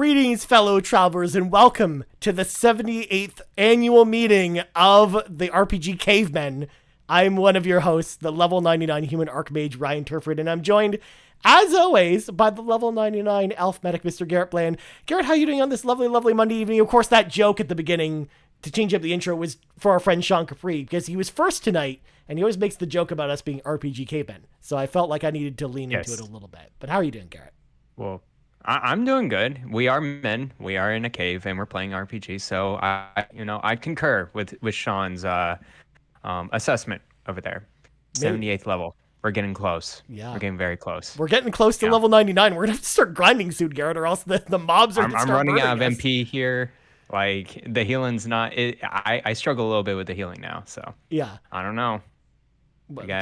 Greetings, fellow travelers, and welcome to the 78th annual meeting of the RPG Cavemen. I'm one of your hosts, the level 99 human archmage, Ryan Turford, and I'm joined, as always, by the level 99 elf medic, Mr. Garret Bland. Garret, how are you doing on this lovely, lovely Monday evening? Of course, that joke at the beginning to change up the intro was for our friend Sean Capri, because he was first tonight, and he always makes the joke about us being RPG Cavemen. So I felt like I needed to lean into it a little bit. But how are you doing, Garret? Well, I'm doing good. We are men. We are in a cave, and we're playing RPG. So I concur with Sean's assessment over there. 78th level. We're getting close. Yeah, we're getting very close. We're getting close to level 99. We're gonna have to start grinding soon, Garret, or else the mobs are. I'm running out of MP here. Like the healing's not. I struggle a little bit with the healing now. So yeah, I don't know.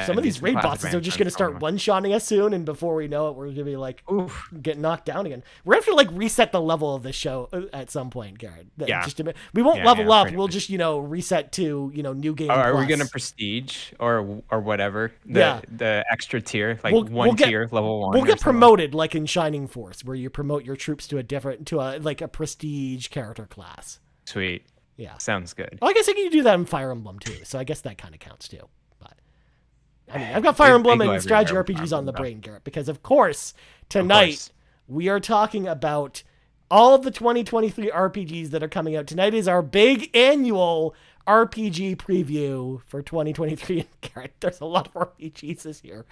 Some of these raid bosses are just going to start one-shotting us soon, and before we know it, we're going to be like, get knocked down again. We're going to have to like reset the level of this show at some point, Garret. Yeah. We won't level up. We'll just, reset to, new game. Are we going to prestige or whatever? The extra tier, like tier, level 1. We'll get promoted like in Shining Force, where you promote your troops to a prestige character class. Sweet. Yeah. Sounds good. Well, I guess I can do that in Fire Emblem too. So I guess that kind of counts too. I mean, I've got Fire Emblem and strategy RPGs on the brain, Garret, because of course, tonight we are talking about all of the 2023 RPGs that are coming out. Tonight is our big annual RPG preview for 2023. And Garret, there's a lot of RPGs this year.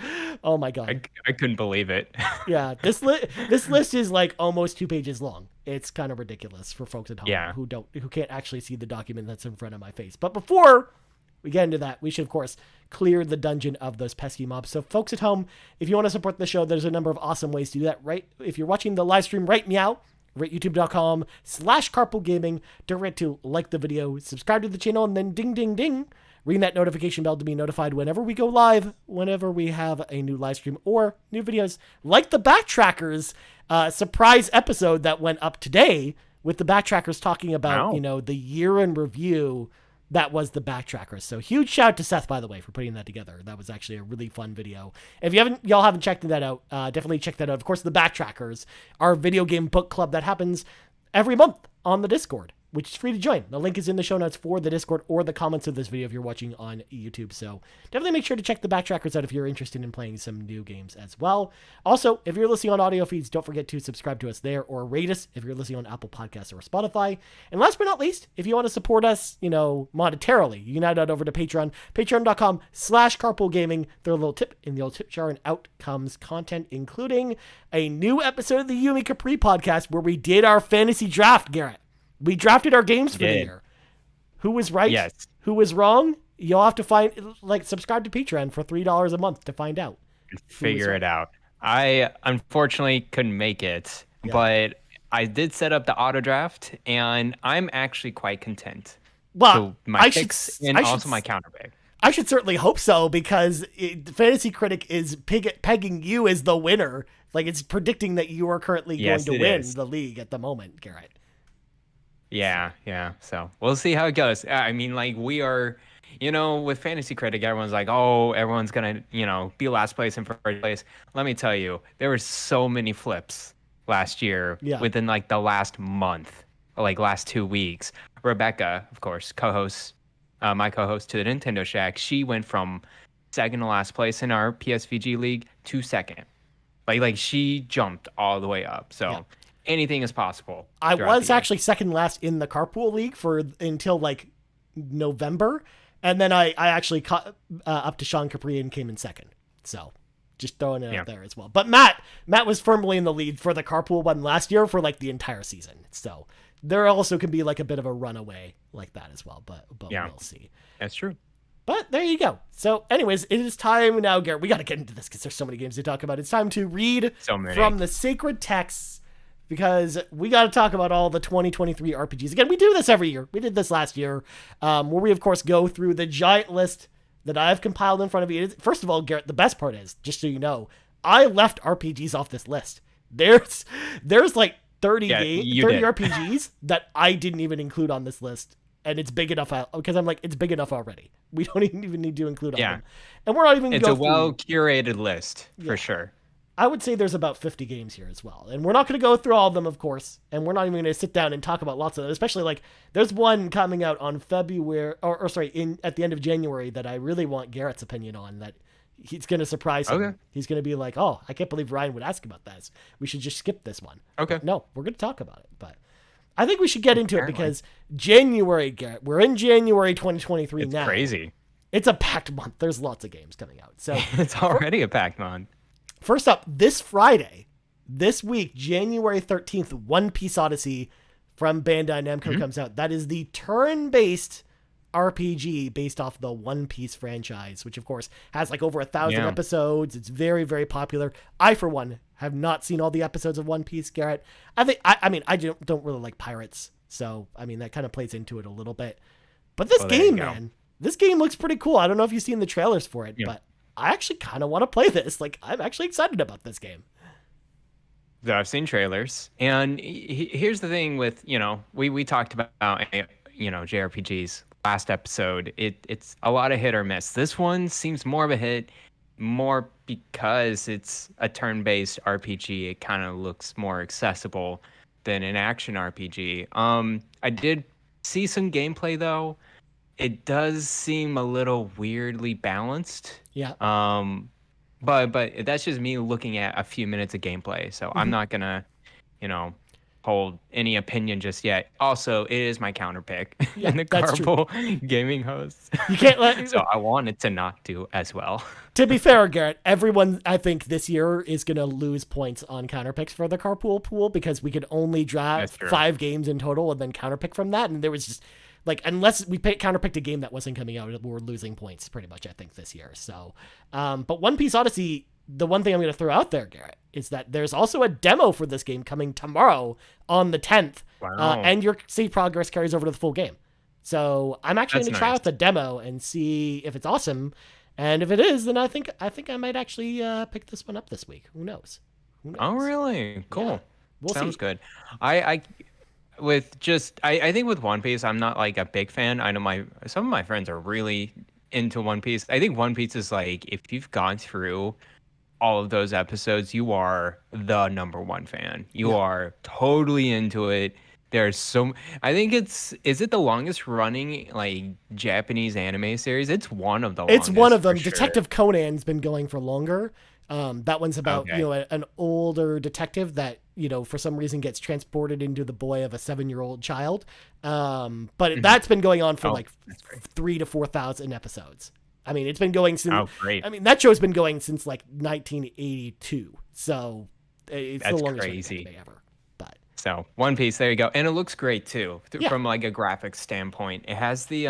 Oh my God. I couldn't believe it. Yeah, this list is like almost 2 pages long. It's kind of ridiculous for folks at home who can't actually see the document that's in front of my face. But before we get into that, we should, of course, clear the dungeon of those pesky mobs. So folks at home, if you want to support the show, there's a number of awesome ways to do that. Right? If you're watching the live stream right meow, right youtube.com/carpoolgaming, don't forget to like the video, subscribe to the channel, and then ding, ding, ding, ring that notification bell to be notified whenever we go live, whenever we have a new live stream or new videos, like the Backtrackers surprise episode that went up today with the Backtrackers talking about, the year in review. That was the Backtrackers. So huge shout out to Seth, by the way, for putting that together. That was actually a really fun video. If y'all haven't checked that out, definitely check that out. Of course, the Backtrackers, our video game book club that happens every month on the Discord, which is free to join. The link is in the show notes for the Discord or the comments of this video if you're watching on YouTube. So definitely make sure to check the Backtrackers out if you're interested in playing some new games as well. Also, if you're listening on audio feeds, don't forget to subscribe to us there or rate us if you're listening on Apple Podcasts or Spotify. And last but not least, if you want to support us, monetarily, you can add that over to Patreon, patreon.com/carpoolgaming. Throw a little tip in the old tip jar and out comes content, including a new episode of the Yumi Capri podcast where we did our fantasy draft, Garret. We drafted our games for the year. Who was right? Yes. Who was wrong? You'll have to subscribe to Patreon for $3 a month to find out. Figure it out. I unfortunately couldn't make it, but I did set up the auto draft, and I'm actually quite content. Well, so my picks and also my counter pick. I should certainly hope so, because Fantasy Critic is pegging you as the winner. Like, it's predicting that you are currently going to win the league at the moment, Garret. Yeah. So we'll see how it goes. I mean, like, we are, with Fantasy Critic, everyone's like, oh, everyone's going to, be last place and first place. Let me tell you, there were so many flips last year within like the last month, like last 2 weeks. Rebecca, of course, my co-host to the Nintendo Shack, she went from second to last place in our PSVG league to second. Like she jumped all the way up. So anything is possible. I was actually second last in the Carpool League until like November, and then I actually caught up to Sean Capri and came in second. So just throwing it out there as well. But Matt was firmly in the lead for the Carpool one last year for like the entire season. So there also can be like a bit of a runaway like that as well. But we'll see. That's true. But there you go. So anyways, it is time now, Garret. We got to get into this because there's so many games to talk about. It's time to read from the sacred texts, because we got to talk about all the 2023 RPGs. Again, we do this every year. We did this last year, where we, of course, go through the giant list that I've compiled in front of you. First of all, Garret, the best part is, just so you know, I left RPGs off this list. There's like 30 RPGs that I didn't even include on this list. And it's big enough because I'm like, it's big enough already. We don't even need to include all of them. And we're not even It's a well-curated list, for sure. I would say there's about 50 games here as well. And we're not going to go through all of them, of course. And we're not even going to sit down and talk about lots of them, especially like there's one coming out on February, or sorry, at the end of January that I really want Garrett's opinion on that he's going to surprise him. Okay. He's going to be like, oh, I can't believe Ryan would ask about this. We should just skip this one. Okay. But no, we're going to talk about it. But I think we should get into it Apparently. because January, Garrett, we're in January 2023 It's now. crazy. It's a packed month. There's lots of games coming out. So It's already a packed month. first up, this Friday, this week, January 13th, One Piece Odyssey from Bandai Namco comes out. That is the turn-based RPG based off the One Piece franchise, which of course has like over 1,000 episodes. It's very, very popular. I, for one, have not seen all the episodes of One Piece, Garrett. I mean, I don't really like pirates. So, I mean, that kind of plays into it a little bit. But this game, man, this game looks pretty cool. I don't know if you've seen the trailers for it, but I actually kind of want to play this. Like, I'm actually excited about this game. So I've seen trailers, and here's the thing with, we talked about, JRPGs last episode. It's a lot of hit or miss. This one seems more of a hit, more because it's a turn-based RPG. It kind of looks more accessible than an action RPG. I did see some gameplay though. It does seem a little weirdly balanced. Yeah. But that's just me looking at a few minutes of gameplay. So I'm not gonna, hold any opinion just yet. Also, it is my counter pick in the Carpool Gaming host. You can't let. So I want it to not do as well. To be fair, Garrett, everyone I think this year is gonna lose points on counter picks for the Carpool pool because we could only draft 5 games in total and then counter pick from that, and there was just. Like, unless we counterpicked a game that wasn't coming out, we're losing points pretty much, I think, this year. So, but One Piece Odyssey, the one thing I'm going to throw out there, Garrett, is that there's also a demo for this game coming tomorrow on the 10th. Wow. And your save progress carries over to the full game. So I'm actually going to try out the demo and see if it's awesome. And if it is, then I think I might actually pick this one up this week. Who knows? Oh, really? Cool. Yeah. We'll Sounds see. good. I think with One Piece, I'm not like a big fan. I know some of my friends are really into One Piece. I think One Piece is like, if you've gone through all of those episodes, you are the number one fan. You are totally into it. I think is it the longest running like Japanese anime series? It's one of the longest. It's one of them. Sure. Detective Conan's been going for longer. That one's about, an older detective that, for some reason gets transported into the boy of a 7-year-old child. But that's been going on for 3,000 to 4,000 episodes. I mean, it's been going since, great. I mean, that show's been going since like 1982. So it's the longest running anime ever. But so One Piece, there you go. And it looks great too, from like a graphics standpoint. It has the,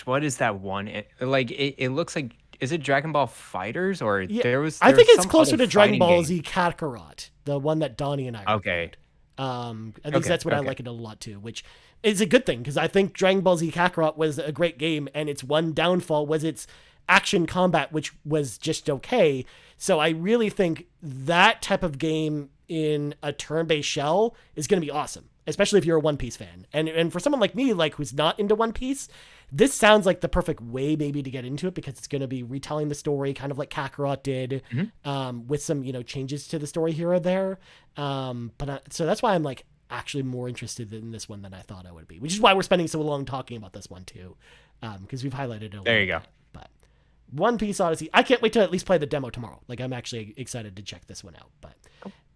what is that one? It looks like, is it Dragon Ball Fighters or I think it's closer to Dragon Ball Z Kakarot, the one that Donnie and I reviewed. At least that's what I like it a lot too, which is a good thing because I think Dragon Ball Z Kakarot was a great game, and its one downfall was its action combat, which was just okay. So I really think that type of game in a turn-based shell is going to be awesome, especially if you're a One Piece fan. And for someone like me, like who's not into One Piece, this sounds like the perfect way maybe to get into it because it's going to be retelling the story kind of like Kakarot did, with some, changes to the story here or there. So that's why I'm like actually more interested in this one than I thought I would be, which is why we're spending so long talking about this one too. Because we've highlighted it a There you go. But One Piece Odyssey, I can't wait to at least play the demo tomorrow. Like I'm actually excited to check this one out. But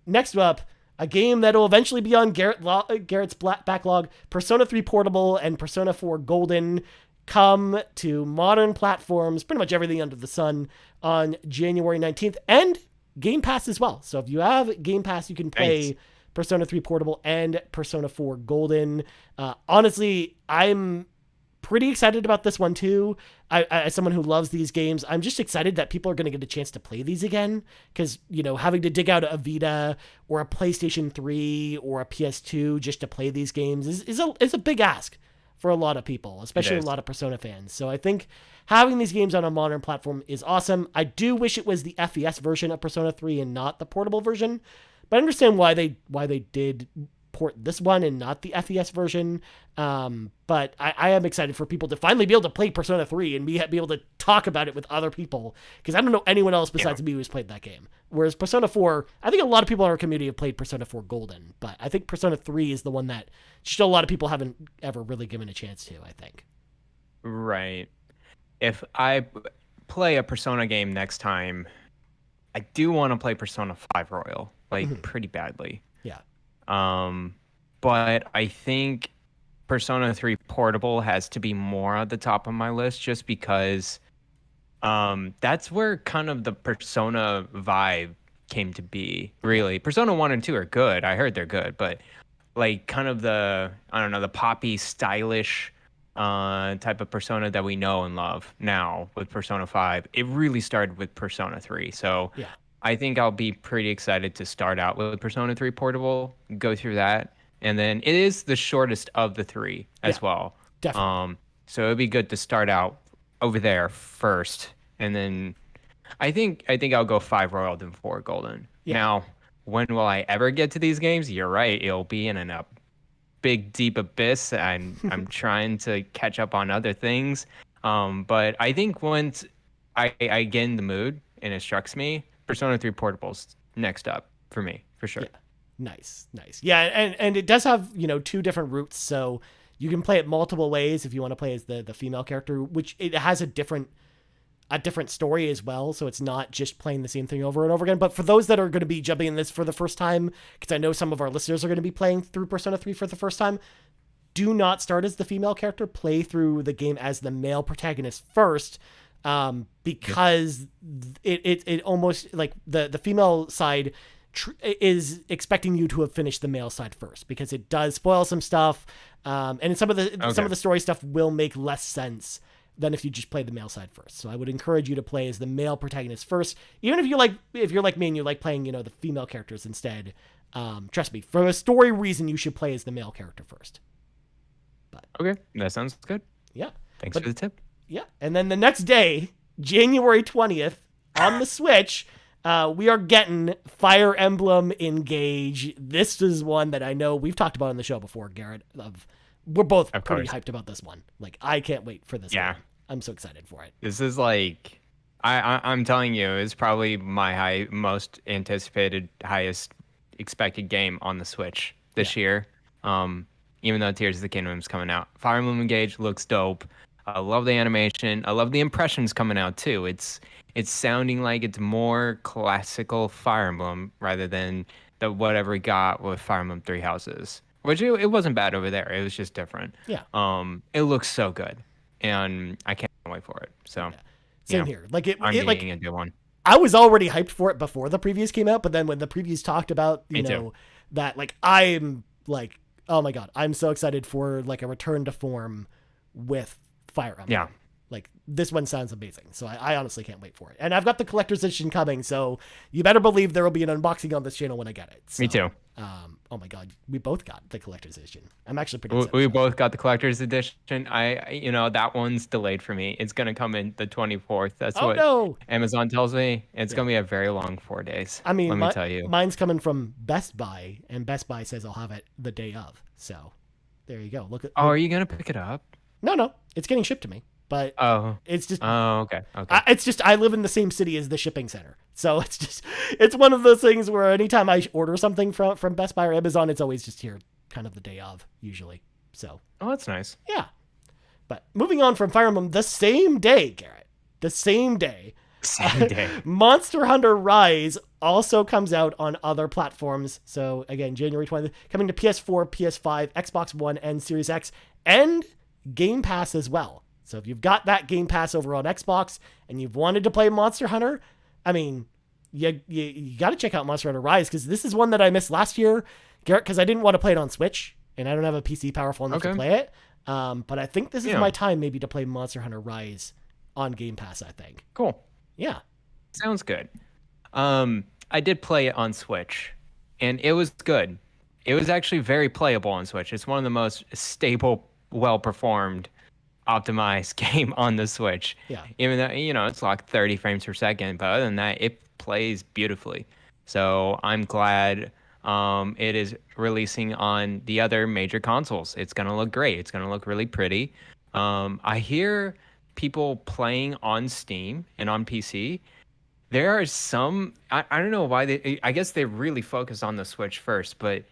next up, a game that will eventually be on Garrett's backlog, Persona 3 Portable and Persona 4 Golden come to modern platforms, pretty much everything under the sun, on January 19th, and Game Pass as well. So if you have Game Pass, you can play Persona 3 Portable and Persona 4 Golden. Honestly, I'm pretty excited about this one too. As someone who loves these games, I'm just excited that people are going to get a chance to play these again. Because, having to dig out a Vita or a PlayStation 3 or a PS2 just to play these games is a big ask for a lot of people, especially a lot of Persona fans. So I think having these games on a modern platform is awesome. I do wish it was the FES version of Persona 3 and not the portable version. But I understand why they did port this one and not the FES version. But I am excited for people to finally be able to play Persona 3 and be able to talk about it with other people, because I don't know anyone else besides me who's played that game. Whereas Persona 4, I think a lot of people in our community have played Persona 4 Golden, but I think Persona 3 is the one that still a lot of people haven't ever really given a chance to, I think. Right. If I play a Persona game next time, I do want to play Persona 5 Royal, like pretty badly. Yeah. But I think Persona 3 Portable has to be more at the top of my list, just because that's where kind of the Persona vibe came to be, really. Persona 1 and 2 are good. I heard they're good, but like kind of the, I don't know, the poppy, stylish type of Persona that we know and love now with Persona 5, it really started with Persona 3. So Yeah. I think I'll be pretty excited to start out with Persona 3 Portable, go through that. And then it is the shortest of the three as well. Definitely. So it'd be good to start out over there first. And then I think I'll go 5 Royal then 4 Golden. Yeah. Now, when will I ever get to these games? You're right. It'll be in a big, deep abyss. I'm trying to catch up on other things. But I think once I get in the mood and it strikes me, Persona 3 Portable's next up for me, for sure. Yeah. Nice. Yeah, and it does have, two different routes, so you can play it multiple ways if you want to play as the female character, which it has a different story as well, so it's not just playing the same thing over and over again. But for those that are going to be jumping in this for the first time, because I know some of our listeners are going to be playing through Persona 3 for the first time, do not start as the female character. Play through the game as the male protagonist first, because it almost, like, the female side is expecting you to have finished the male side first, because it does spoil some stuff, and some of the story stuff will make less sense than if you just play the male side first. So I would encourage you to play as the male protagonist first, even if you're like me and you like playing the female characters instead. Trust me, for a story reason, you should play as the male character first. But okay, that sounds good. Yeah, thanks for the tip. Yeah, and then the next day, January 20th, on the Switch, we are getting Fire Emblem Engage. This is one that I know we've talked about on the show before, Garrett. We're both pretty hyped about this one. Like, I can't wait for this one. I'm so excited for it. This is like, I'm telling you, it's probably my most anticipated, highest expected game on the Switch this year. Even though Tears of the Kingdom is coming out. Fire Emblem Engage looks dope. I love the animation. I love the impressions coming out too. It's sounding like it's more classical Fire Emblem rather than the whatever we got with Fire Emblem Three Houses, which it wasn't bad over there. It was just different. Yeah. It looks so good, and I can't wait for it. So, same here. Like I'm it, getting a good one. I was already hyped for it before the previews came out, but then when the previews talked about that, like, I'm like, oh my god, I'm so excited for like a return to form with Fire Emblem. Yeah. Like, this one sounds amazing. So I honestly can't wait for it. And I've got the collector's edition coming, so you better believe there will be an unboxing on this channel when I get it. So, me too. Oh my god, we both got the collector's edition. I'm actually pretty excited. We both got the collector's edition. That one's delayed for me. It's gonna come in the 24th. That's what Amazon tells me. It's gonna be a very long 4 days. I mean, let me tell you. Mine's coming from Best Buy, and Best Buy says I'll have it the day of. So there you go. Look at. Oh, are you gonna pick it up? No, it's getting shipped to me. But it's just. Oh, okay. It's just I live in the same city as the shipping center, so it's one of those things where anytime I order something from Best Buy or Amazon, it's always just here, kind of the day of usually. So. Oh, that's nice. Yeah, but moving on from Fire Emblem, the same day, Garrett, the same day. Same day. Monster Hunter Rise also comes out on other platforms. So again, January 20th, coming to PS4, PS5, Xbox One, and Series X, and Game Pass as well. So if you've got that Game Pass over on Xbox and you've wanted to play Monster Hunter, I mean, you got to check out Monster Hunter Rise, because this is one that I missed last year, Garrett, because I didn't want to play it on Switch, and I don't have a PC powerful enough to play it. But I think this is my time maybe to play Monster Hunter Rise on Game Pass, I think. Cool. Yeah. Sounds good. I did play it on Switch, and it was good. It was actually very playable on Switch. It's one of the most stable, well-performed, optimized game on the Switch. Yeah. Even though, it's like 30 frames per second, but other than that, it plays beautifully. So I'm glad It is releasing on the other major consoles. It's gonna look great. It's gonna look really pretty. I hear people playing on Steam and on PC. There are some. I don't know why they. I guess they really focus on the Switch first, but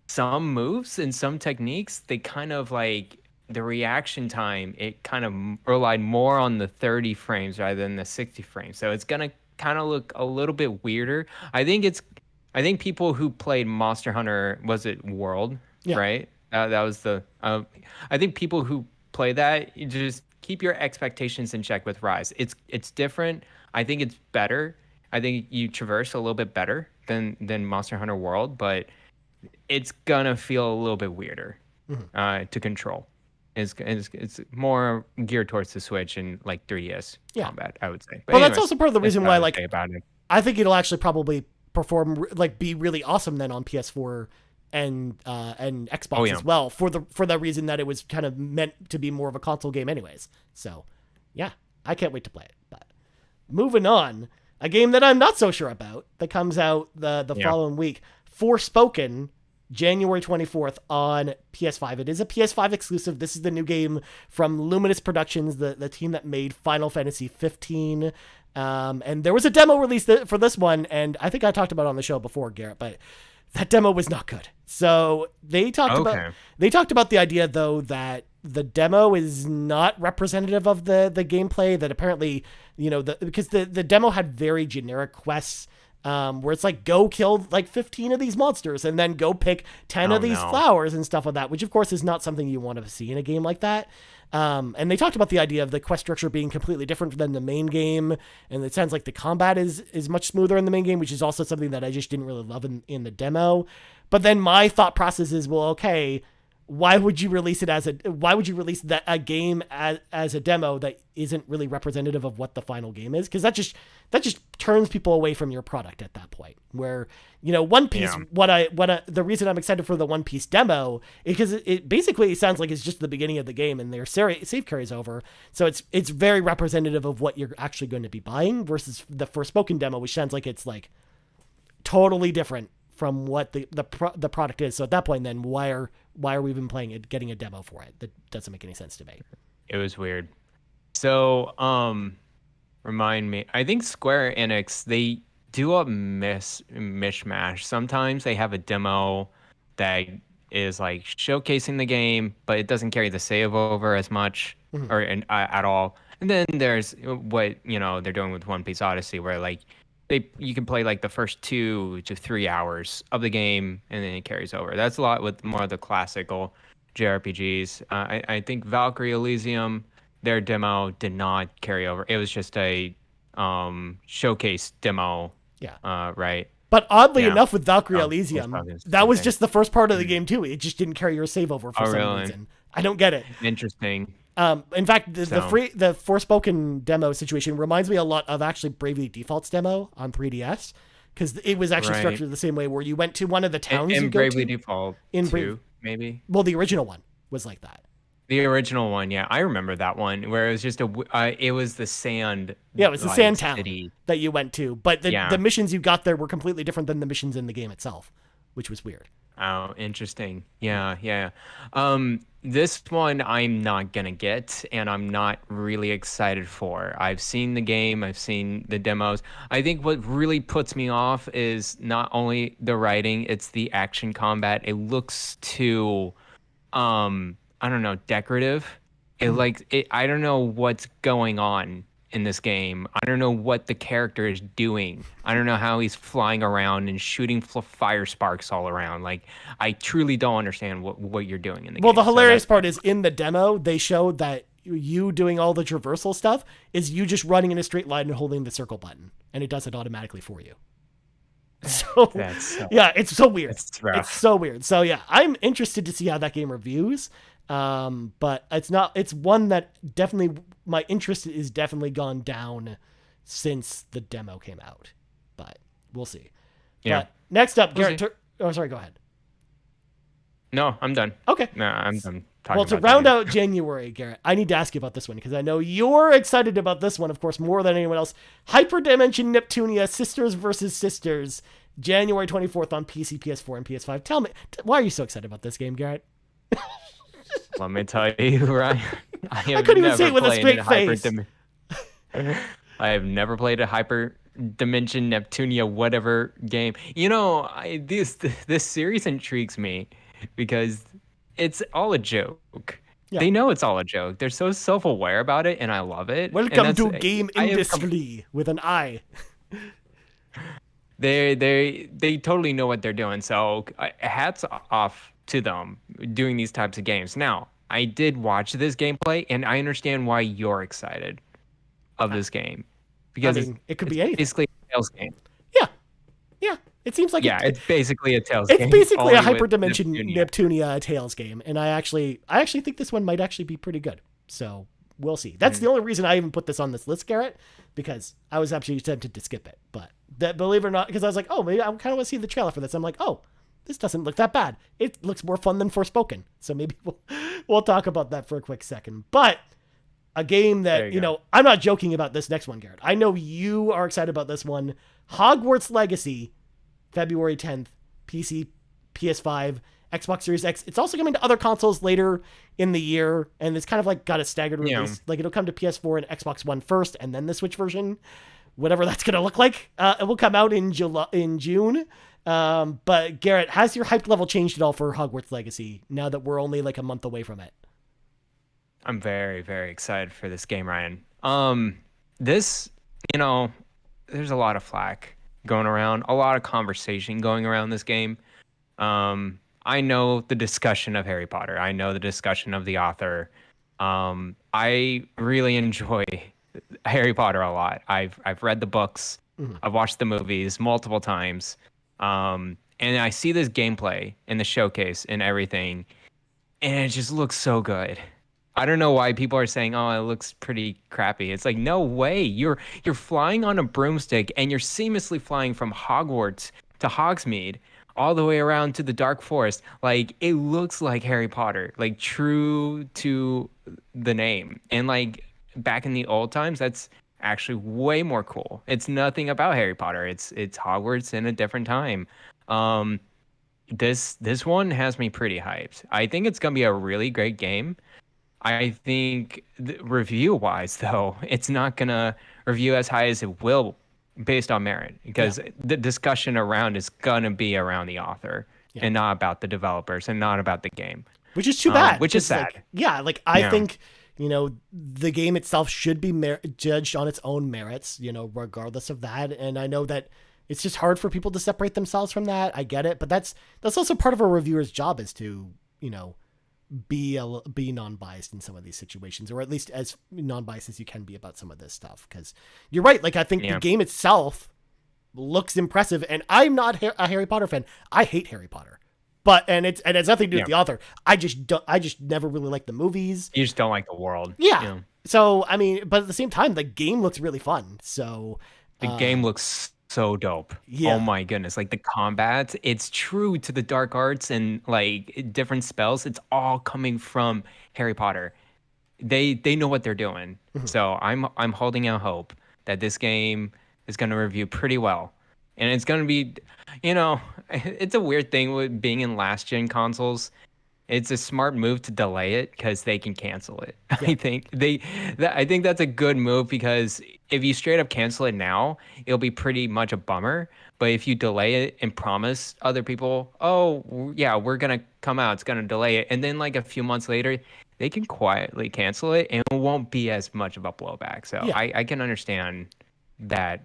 some moves and some techniques, they kind of like the reaction time. It kind of relied more on the 30 frames rather than the 60 frames. So it's gonna kind of look a little bit weirder. I think people who played Monster Hunter, was it World, Yeah. right? That was the. I think people who play that, you just keep your expectations in check with Rise. It's different. I think it's better. I think you traverse a little bit better than Monster Hunter World, but it's gonna feel a little bit weirder to control. It's more geared towards the Switch and like 3DS combat, I would say. But Well, that's anyways, also part of the reason why, like, about it. I think it'll actually probably perform, like, be really awesome then on PS4 and Xbox as well, for the reason that it was kind of meant to be more of a console game anyways. So, yeah, I can't wait to play it. But moving on, a game that I'm not so sure about that comes out the following week, Forspoken, January 24th on PS5. It is a PS5 exclusive. This is the new game from Luminous Productions, the team that made Final Fantasy 15. And there was a demo released for this one, and I think I talked about it on the show before, Garrett, but that demo was not good. So they talked about the idea, though, that the demo is not representative of the gameplay, that apparently, because the demo had very generic quests, where it's like, go kill like 15 of these monsters and then go pick 10 of these flowers and stuff like that, which of course is not something you want to see in a game like that. And they talked about the idea of the quest structure being completely different than the main game. And it sounds like the combat is much smoother in the main game, which is also something that I just didn't really love in the demo. But then my thought process is, well, okay, why would you release a game as a demo that isn't really representative of what the final game is? Because that just turns people away from your product at that point. Where, One Piece, the reason I'm excited for the One Piece demo is because it basically sounds like it's just the beginning of the game and their save carries over. So it's very representative of what you're actually going to be buying, versus the Forspoken demo, which sounds like it's like totally different from what the product is. So at that point, then why are we even playing it, getting a demo for it? That doesn't make any sense to me. It was weird. So, remind me. I think Square Enix, they do a mishmash. Sometimes they have a demo that is like showcasing the game, but it doesn't carry the save over as much at all. And then there's what they're doing with One Piece Odyssey, where like you can play like the first 2 to 3 hours of the game and then it carries over. That's a lot with more of the classical JRPGs. I think Valkyrie Elysium, their demo did not carry over. It was just a showcase demo. Yeah. Right. But oddly enough, with Valkyrie Elysium, that was just the first part of the game too. It just didn't carry your save over for some reason. I don't get it. Interesting. In fact, the Forspoken demo situation reminds me a lot of actually Bravely Default's demo on 3DS, because it was actually structured the same way, where you went to one of the towns you go Bravely to. Default in too, maybe. Well, the original one was like that. The original one, yeah, I remember that one, where it was just it was the sand. Yeah, it was the sand town city that you went to, but the missions you got there were completely different than the missions in the game itself, which was weird. Oh, interesting. Yeah. This one I'm not gonna get, and I'm not really excited for. I've seen the game, I've seen the demos. I think what really puts me off is not only the writing, it's the action combat. It looks too, I don't know, decorative. I don't know what's going on in this game. I don't know what the character is doing. I don't know how he's flying around and shooting fire sparks all around. Like, I truly don't understand what you're doing in the game. Well, the hilarious part is, in the demo, they showed that you doing all the traversal stuff is you just running in a straight line and holding the circle button, and it does it automatically for you. So, it's so weird. It's so weird. So yeah, I'm interested to see how that game reviews. But it's one that definitely, my interest is definitely gone down since the demo came out, but we'll see. Yeah. But next up, Garrett. Sorry, go ahead. No, I'm done. Okay. No, I'm done. Well, to round out January, Garrett, I need to ask you about this one, because I know you're excited about this one, of course, more than anyone else. Hyperdimension Neptunia, Sisters versus Sisters, January 24th on PC, PS4, and PS5. Tell me, why are you so excited about this game, Garrett? Let me tell you, Ryan. I have couldn't even never say it with a played straight face. I have never played a Hyper Dimension Neptunia whatever game. You know, this series intrigues me because it's all a joke. Yeah. They know it's all a joke. They're so self-aware about it, and I love it. Welcome to game industry with an I. They totally know what they're doing. So hats off to them doing these types of games. Now, I did watch this gameplay, and I understand why you're excited of this game, because it could be anything. Basically a Tales game. Yeah. It seems like it's basically a Tales game. It's basically a Hyperdimension Neptunia Tales game, and I actually think this one might actually be pretty good. So we'll see. That's the only reason I even put this on this list, Garrett, because I was actually tempted to skip it, but believe it or not, because I was like, oh, maybe I kind of want to see the trailer for this. I'm like, oh, this doesn't look that bad. It looks more fun than Forspoken. So maybe we'll talk about that for a quick second. But a game that, I'm not joking about this next one, Garrett. I know you are excited about this one. Hogwarts Legacy, February 10th, PC, PS5, Xbox Series X. It's also coming to other consoles later in the year, and it's kind of like got a staggered release. Like it'll come to PS4 and Xbox One first, and then the Switch version, whatever that's going to look like. It will come out in June. But Garrett, has your hype level changed at all for Hogwarts Legacy now that we're only like a month away from it? I'm very, very excited for this game, Ryan. This, there's a lot of flack going around, a lot of conversation going around this game. I know the discussion of Harry Potter. I know the discussion of the author. I really enjoy Harry Potter a lot. I've read the books. Mm-hmm. I've watched the movies multiple times. And I see this gameplay in the showcase and everything, and it just looks so good. I don't know why people are saying, oh, it looks pretty crappy. It's like, no way. You're flying on a broomstick, and you're seamlessly flying from Hogwarts to Hogsmeade all the way around to the Dark Forest. Like, it looks like Harry Potter, like true to the name. And like back in the old times, that's actually way more cool. It's nothing about Harry Potter. It's Hogwarts in a different time. This one has me pretty hyped. I think it's gonna be a really great game. I think review-wise, though, it's not going to review as high as it will based on merit, because the discussion around is going to be around the author and not about the developers and not about the game. Which is too bad. Which is sad. I think, the game itself should be judged on its own merits, regardless of that. And I know that it's just hard for people to separate themselves from that. I get it. But that's also part of a reviewer's job, is to, be non-biased in some of these situations, or at least as non-biased as you can be about some of this stuff. Because you're right. Like, I think the game itself looks impressive, and I'm not a Harry Potter fan. I hate Harry Potter, and it has nothing to do with the author. I just never really liked the movies. You just don't like the world. Yeah. So, I mean, but at the same time, the game looks really fun. So the game looks so dope. Yeah. Oh my goodness. Like the combat, it's true to the dark arts and like different spells. It's all coming from Harry Potter. They know what they're doing. Mm-hmm. So I'm holding out hope that this game is going to review pretty well. And it's going to be, it's a weird thing with being in last gen consoles. It's a smart move to delay it because they can cancel it. Yeah. I think that's a good move, because if you straight up cancel it now, it'll be pretty much a bummer. But if you delay it and promise other people, oh yeah, we're gonna come out, it's gonna delay it, and then like a few months later, they can quietly cancel it, and it won't be as much of a blowback. So yeah. I can understand that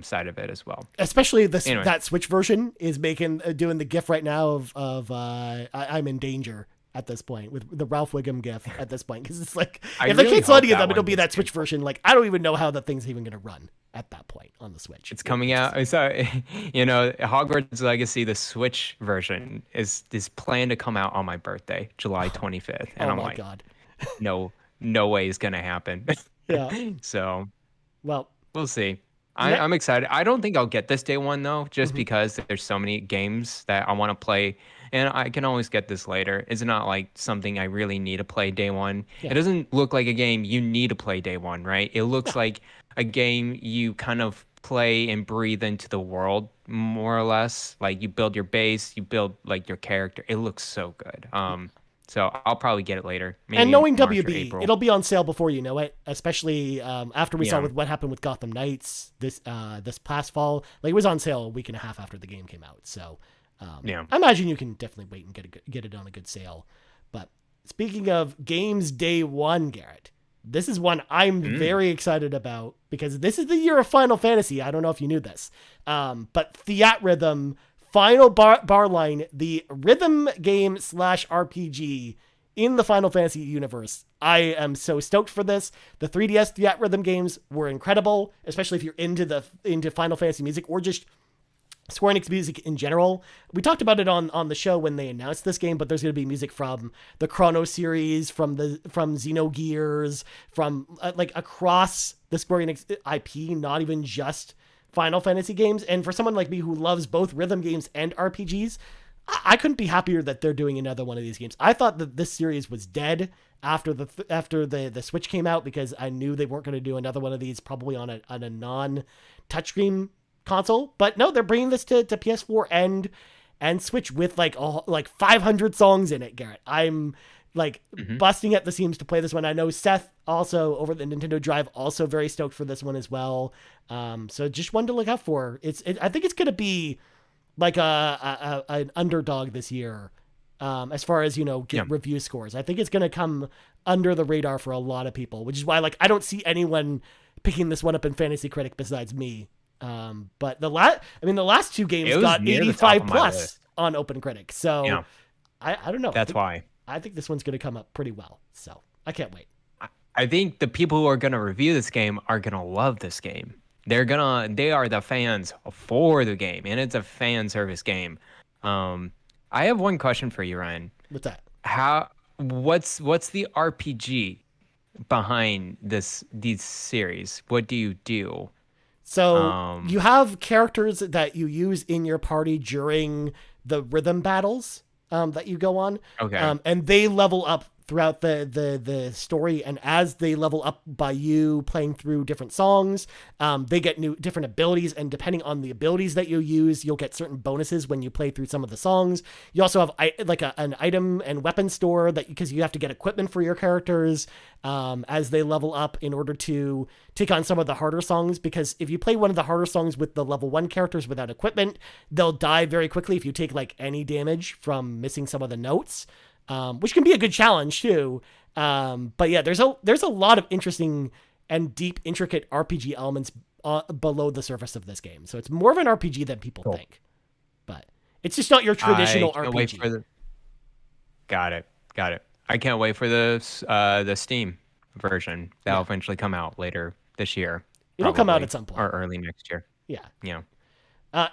side of it as well. Especially that Switch version is doing the GIF right now of I'm in danger at this point, with the Ralph Wiggum GIF at this point, because it's like, if they cancel any of them, it'll be that Switch version. Like, I don't even know how the thing's even going to run at that point on the Switch. It's coming out. So, Hogwarts Legacy, the Switch version is planned to come out on my birthday, July 25th, and I'm like, God, no way is going to happen. Yeah. So, well, we'll see. I'm excited. I don't think I'll get this day one, though, just because there's so many games that I want to play, and I can always get this later. It's not like something I really need to play day one. Yeah. It doesn't look like a game you need to play day one, right? It looks like a game you kind of play and breathe into the world more or less. Like you build your base, you build like your character. It looks so good. So I'll probably get it later. And Maybe knowing March or WB, April. it'll be on sale before you know it. Especially after we saw Yeah. with what happened with Gotham Knights this past fall. Like it was on sale a week and a half after the game came out. So Yeah. I imagine you can definitely wait and get it on a good sale. But speaking of games day one, Garrett, this is one I'm very excited about because this is the year of Final Fantasy. I don't know if you knew this, but Theatrhythm Final bar line, the rhythm game / RPG in the Final Fantasy universe. I am so stoked for this. The 3DS Theatrhythm games were incredible, especially if you're into Final Fantasy music or just Square Enix music in general. We talked about it on the show when they announced this game, but there's going to be music from the Chrono series, from Xenogears, from like across the Square Enix IP, not even just Final Fantasy games. And for someone like me who loves both rhythm games and RPGs, I couldn't be happier that they're doing another one of these games. I thought that this series was dead after the Switch came out because I knew they weren't going to do another one of these probably on a non touchscreen console. But no, they're bringing this to PS4 and Switch with like 500 songs in it, Garrett. I'm like busting at the seams to play this one. I know Seth also over the Nintendo Drive also very stoked for this one as well. So just one to look out for. I think it's going to be like an underdog this year as far as, review scores. I think it's going to come under the radar for a lot of people, which is why like I don't see anyone picking this one up in Fantasy Critic besides me. But the last two games got 85 plus on Open Critic. So yeah. I don't know. That's why. I think this one's going to come up pretty well. So I can't wait. I think the people who are going to review this game are going to love this game. They are the fans for the game, and it's a fan service game. I have one question for you, Ryan. What's that? What's the RPG behind these series? What do you do? So you have characters that you use in your party during the rhythm battles that you go on. Okay. And they level up throughout the story, and as they level up by you playing through different songs, they get different abilities, and depending on the abilities that you use, you'll get certain bonuses when you play through some of the songs. You also have an item and weapon store because you have to get equipment for your characters as they level up in order to take on some of the harder songs, because if you play one of the harder songs with the level 1 characters without equipment, they'll die very quickly if you take like any damage from missing some of the notes. Which can be a good challenge too. But yeah, there's a lot of interesting and deep, intricate RPG elements below the surface of this game. So it's more of an RPG than people think. But it's just not your traditional RPG. Got it. I can't wait for the Steam version. That'll eventually come out later this year. It'll come out at some point. Or early next year. Yeah.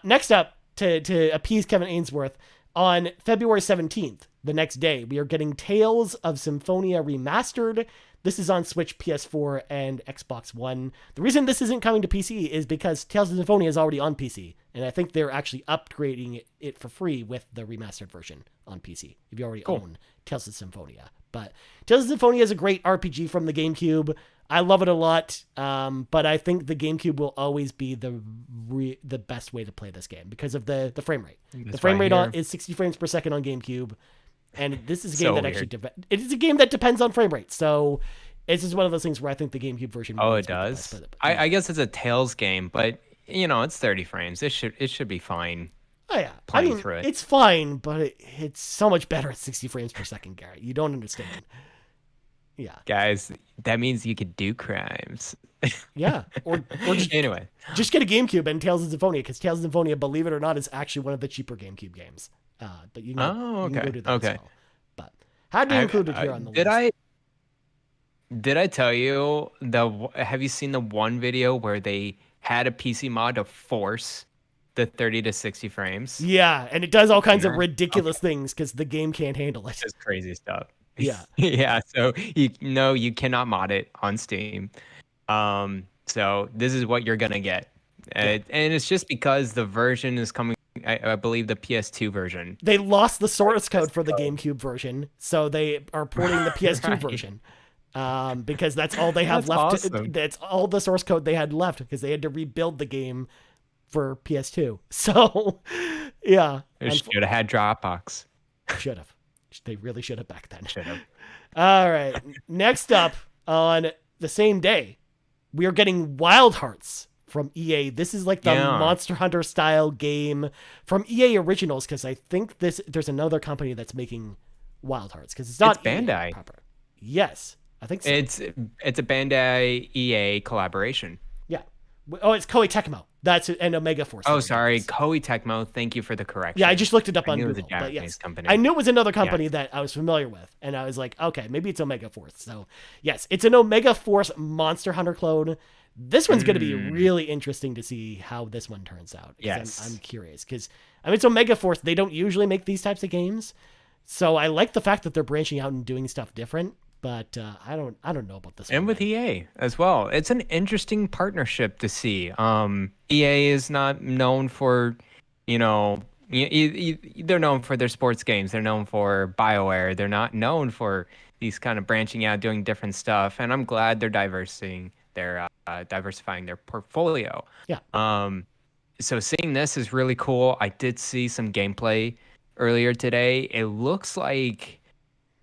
Next up, to appease Kevin Ainsworth, on February 17th, the next day, we are getting Tales of Symphonia Remastered. This is on Switch, PS4, and Xbox One. The reason this isn't coming to PC is because Tales of Symphonia is already on PC, and I think they're actually upgrading it for free with the remastered version on PC, if you already own Tales of Symphonia. But Tales of Symphonia is a great RPG from the GameCube. I love it a lot, but I think the GameCube will always be the best way to play this game because of the frame rate. The frame rate is 60 frames per second on GameCube, and this is a game it is a game that depends on frame rate. So it's just one of those things where I think the GameCube version. Oh, it does. I guess it's a Tales game, but it's 30 frames. It should be fine. Oh yeah, it's fine, but it's so much better at 60 frames per second, Garrett. You don't understand. Yeah, guys, that means you could do crimes. Yeah, or just, anyway, just get a GameCube and Tales of Symphonia, because Tales of Symphonia, believe it or not, is actually one of the cheaper GameCube games. But you can go do that as well. But how do you include it here on the list? Did I tell you have you seen the one video where they had a PC mod to force the 30 to 60 frames? Yeah, and it does all kinds of ridiculous things because the game can't handle it. Just crazy stuff. Yeah. Yeah, so you cannot mod it on Steam. So this is what you're gonna get. And it's just because the version is coming, I believe the PS2 version. They lost the source code for the GameCube version, so they are porting the PS2 version. Because that's all they have left. Awesome. That's all the source code they had left, because they had to rebuild the game for PS2. So, yeah. They should have had Dropbox. Should have. They really should have back then. Should have. All right. Next up on the same day, we are getting Wild Hearts from EA. This is like the Monster Hunter style game from EA Originals, because I think there's another company that's making Wild Hearts, because it's not Bandai. EA proper. Yes, I think so. It's a Bandai EA collaboration. Yeah. Oh, it's Koei Tecmo. That's and Omega Force. Oh, sorry, Koei Tecmo. Thank you for the correction. Yeah, I just looked it up on Google. Google. It was a Japanese but yes, company. I knew it was another company that I was familiar with, and I was like, okay, maybe it's Omega Force. So yes, it's an Omega Force Monster Hunter clone. This one's going to be really interesting to see how this one turns out. Yes, I'm curious, because I mean, it's Omega Force. They don't usually make these types of games, so I like the fact that they're branching out and doing stuff different. But I don't know about this. And with EA as well, it's an interesting partnership to see. EA is not known for, they're known for their sports games. They're known for BioWare. They're not known for these kind of branching out, doing different stuff. And I'm glad they're diversifying their portfolio. Yeah. So seeing this is really cool. I did see some gameplay earlier today. It looks like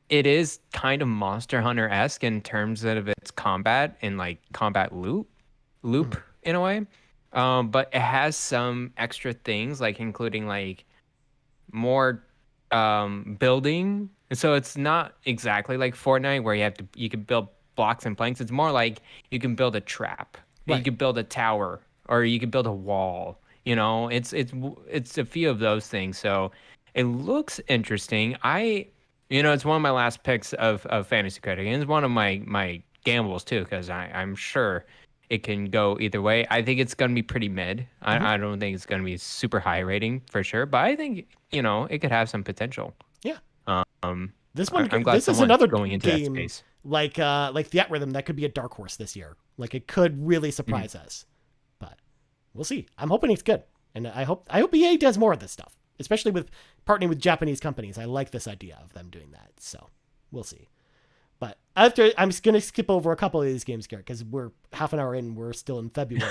it is kind of Monster Hunter-esque in terms of its combat and like combat loop in a way. But it has some extra things, like including like more building. So it's not exactly like Fortnite where you can build blocks and planks. It's more like you can build a trap, right. You can build a tower, or you can build a wall. It's a few of those things. So it looks interesting. It's one of my last picks of Fantasy Critic, and it's one of my gambles too, because I'm sure it can go either way. I think it's going to be pretty mid. I don't think it's going to be super high rating for sure, but I think it could have some potential. Yeah. This one, I'm glad this is another going into game that space. like the Rhythm that could be a dark horse this year. Like it could really surprise us, but we'll see. I'm hoping it's good, and I hope EA does more of this stuff, especially with partnering with Japanese companies. I like this idea of them doing that, so we'll see. But I'm just going to skip over a couple of these games, Garrett, because we're half an hour in. We're still in February.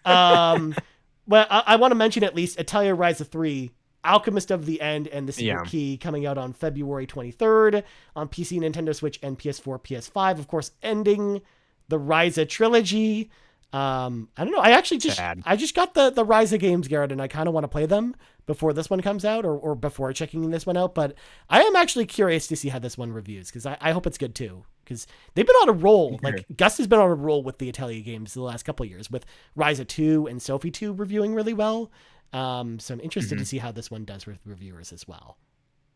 But I want to mention at least Atelier Ryza 3, Alchemist of the End, and the Secret Key coming out on February 23rd on PC, Nintendo Switch, and PS4, PS5. Of course, ending the Ryza trilogy. I don't know. I just got the Ryza games, Garrett, and I kind of want to play them before this one comes out, or before checking this one out. But I am actually curious to see how this one reviews, because I hope it's good too, because they've been on a roll. Like Gus has been on a roll with the Atelier games the last couple of years, with Ryza 2 and Sophie 2 reviewing really well. So I'm interested to see how this one does with reviewers as well.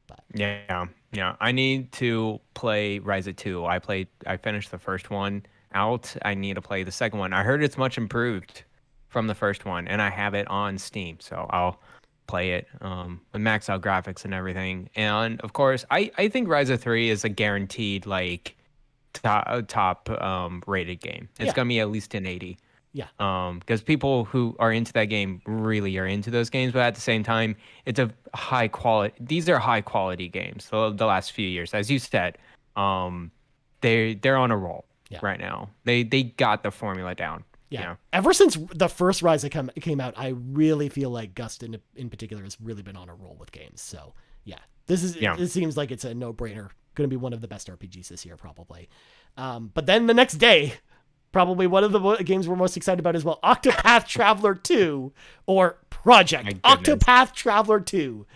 But yeah. I need to play Ryza 2. I finished the first one out. I need to play the second one. I heard it's much improved from the first one, and I have it on Steam, so I'll play it with maxed out graphics and everything. And of course, I think Ryza 3 is a guaranteed like top rated game. It's gonna be at least an 80. Yeah. Because people who are into that game really are into those games, but at the same time, it's a high quality. These are high quality games. So the last few years, as you said, they're on a roll right now. They got the formula down. Yeah. Ever since the first Ryza came out, I really feel like Gust in particular has really been on a roll with games. So yeah, it seems like it's a no-brainer. Going to be one of the best RPGs this year, probably. But then the next day, probably one of the games we're most excited about as well, Octopath Traveler 2, or Project Octopath Traveler 2,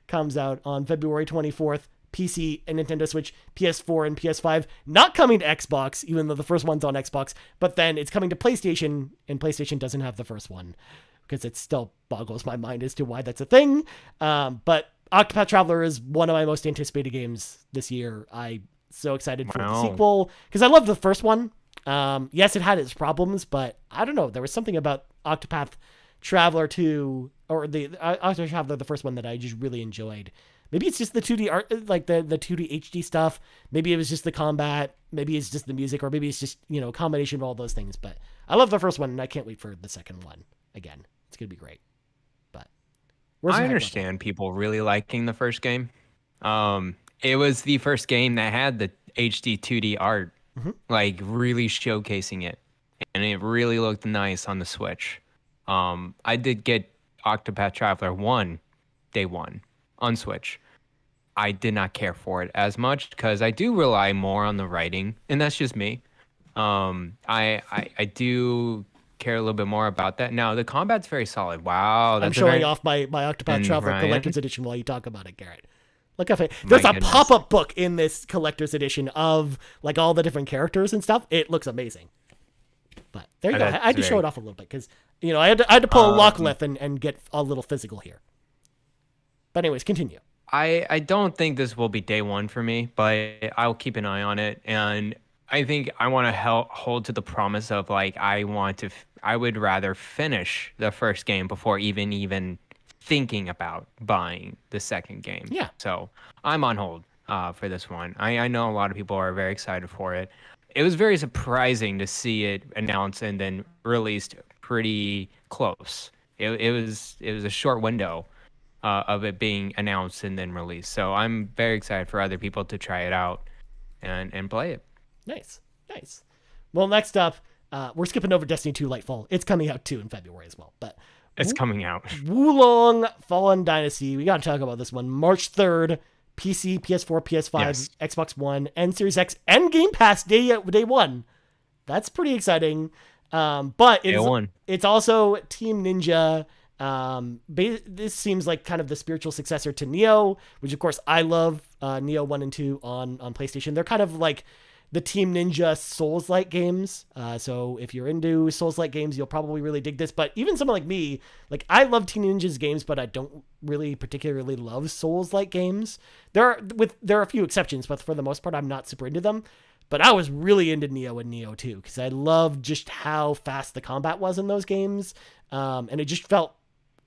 comes out on February 24th. PC and Nintendo Switch, PS4 and PS5, not coming to Xbox, even though the first one's on Xbox, but then it's coming to PlayStation, and PlayStation doesn't have the first one, because it still boggles my mind as to why that's a thing. But Octopath Traveler is one of my most anticipated games this year. I'm so excited for the sequel, because I loved the first one. Yes, it had its problems, but I don't know, there was something about Octopath Traveler 2, or the Octopath Traveler, the first one, that I just really enjoyed. Maybe it's just the 2D art, like the 2D HD stuff. Maybe it was just the combat. Maybe it's just the music, or maybe it's just, a combination of all those things. But I love the first one, and I can't wait for the second one. Again, it's going to be great. But I understand people really liking the first game. It was the first game that had the HD 2D art, like really showcasing it. And it really looked nice on the Switch. I did get Octopath Traveler 1 day one on Switch. I did not care for it as much because I do rely more on the writing, and that's just me. I do care a little bit more about that. Now the combat's very solid. Wow, I'm that's a showing very off my Octopath and Traveler Ryan, Collector's Edition while you talk about it, Garrett. Look how my there's a goodness. pop-up book in this collector's edition of like all the different characters and stuff. It looks amazing. But there you go. I That's had to show very it off a little bit because I had to pull a lock lift and get a little physical here. But anyways, continue. I don't think this will be day one for me, but I'll keep an eye on it. And I think I want to hold to the promise of like I would rather finish the first game before even thinking about buying the second game. Yeah. So I'm on hold for this one. I know a lot of people are very excited for it. It was very surprising to see it announced and then released pretty close. It was a short window of it being announced and then released. So I'm very excited for other people to try it out and play it. Nice. Well, next up, we're skipping over Destiny 2 Lightfall. It's coming out too in February as well. But It's coming out. Wulong Fallen Dynasty. We got to talk about this one. March 3rd, PC, PS4, PS5, Yes. Xbox One, and Series X, and Game Pass day one. That's pretty exciting. But it's also Team Ninja. This seems like kind of the spiritual successor to Neo, which of course I love. Neo 1 and 2 on PlayStation. They're kind of like the Team Ninja Souls-like games. So if you're into Souls-like games, you'll probably really dig this. But even someone like me, like I love Team Ninja's games, but I don't really particularly love Souls-like games. There are a few exceptions, but for the most part, I'm not super into them. But I was really into Neo and Neo 2 because I loved just how fast the combat was in those games. And it just felt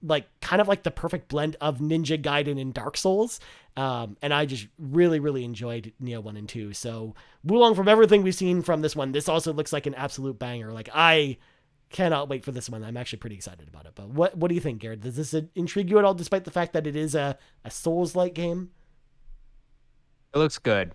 like kind of like the perfect blend of Ninja Gaiden and Dark Souls. And I just really, really enjoyed Neo 1 and 2. So Wulong, from everything we've seen from this one, this also looks like an absolute banger. Like I cannot wait for this one. I'm actually pretty excited about it. But what do you think, Garrett? Does this intrigue you at all, despite the fact that it is a Souls-like game? It looks good.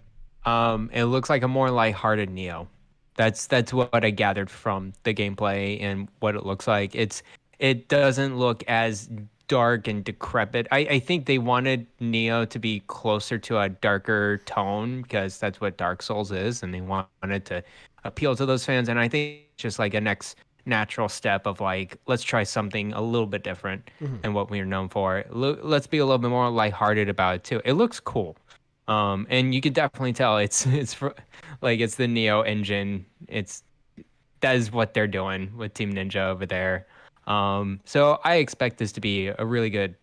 It looks like a more lighthearted Neo. That's what I gathered from the gameplay and what it looks like. It doesn't look as dark and decrepit. I think they wanted Neo to be closer to a darker tone because that's what Dark Souls is, and they wanted to appeal to those fans. And I think it's just like a next natural step of like, let's try something a little bit different than what we're known for. Let's be a little bit more lighthearted about it too. It looks cool. And you could definitely tell it's the Neo engine. That is what they're doing with Team Ninja over there. So I expect this to be a really good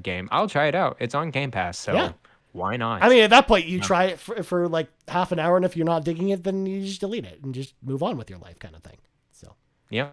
game. I'll try it out. It's on Game Pass, so Yeah. why not? I mean, at that point, you try it for like half an hour, and if you're not digging it, then you just delete it and just move on with your life, kind of thing. So, yeah,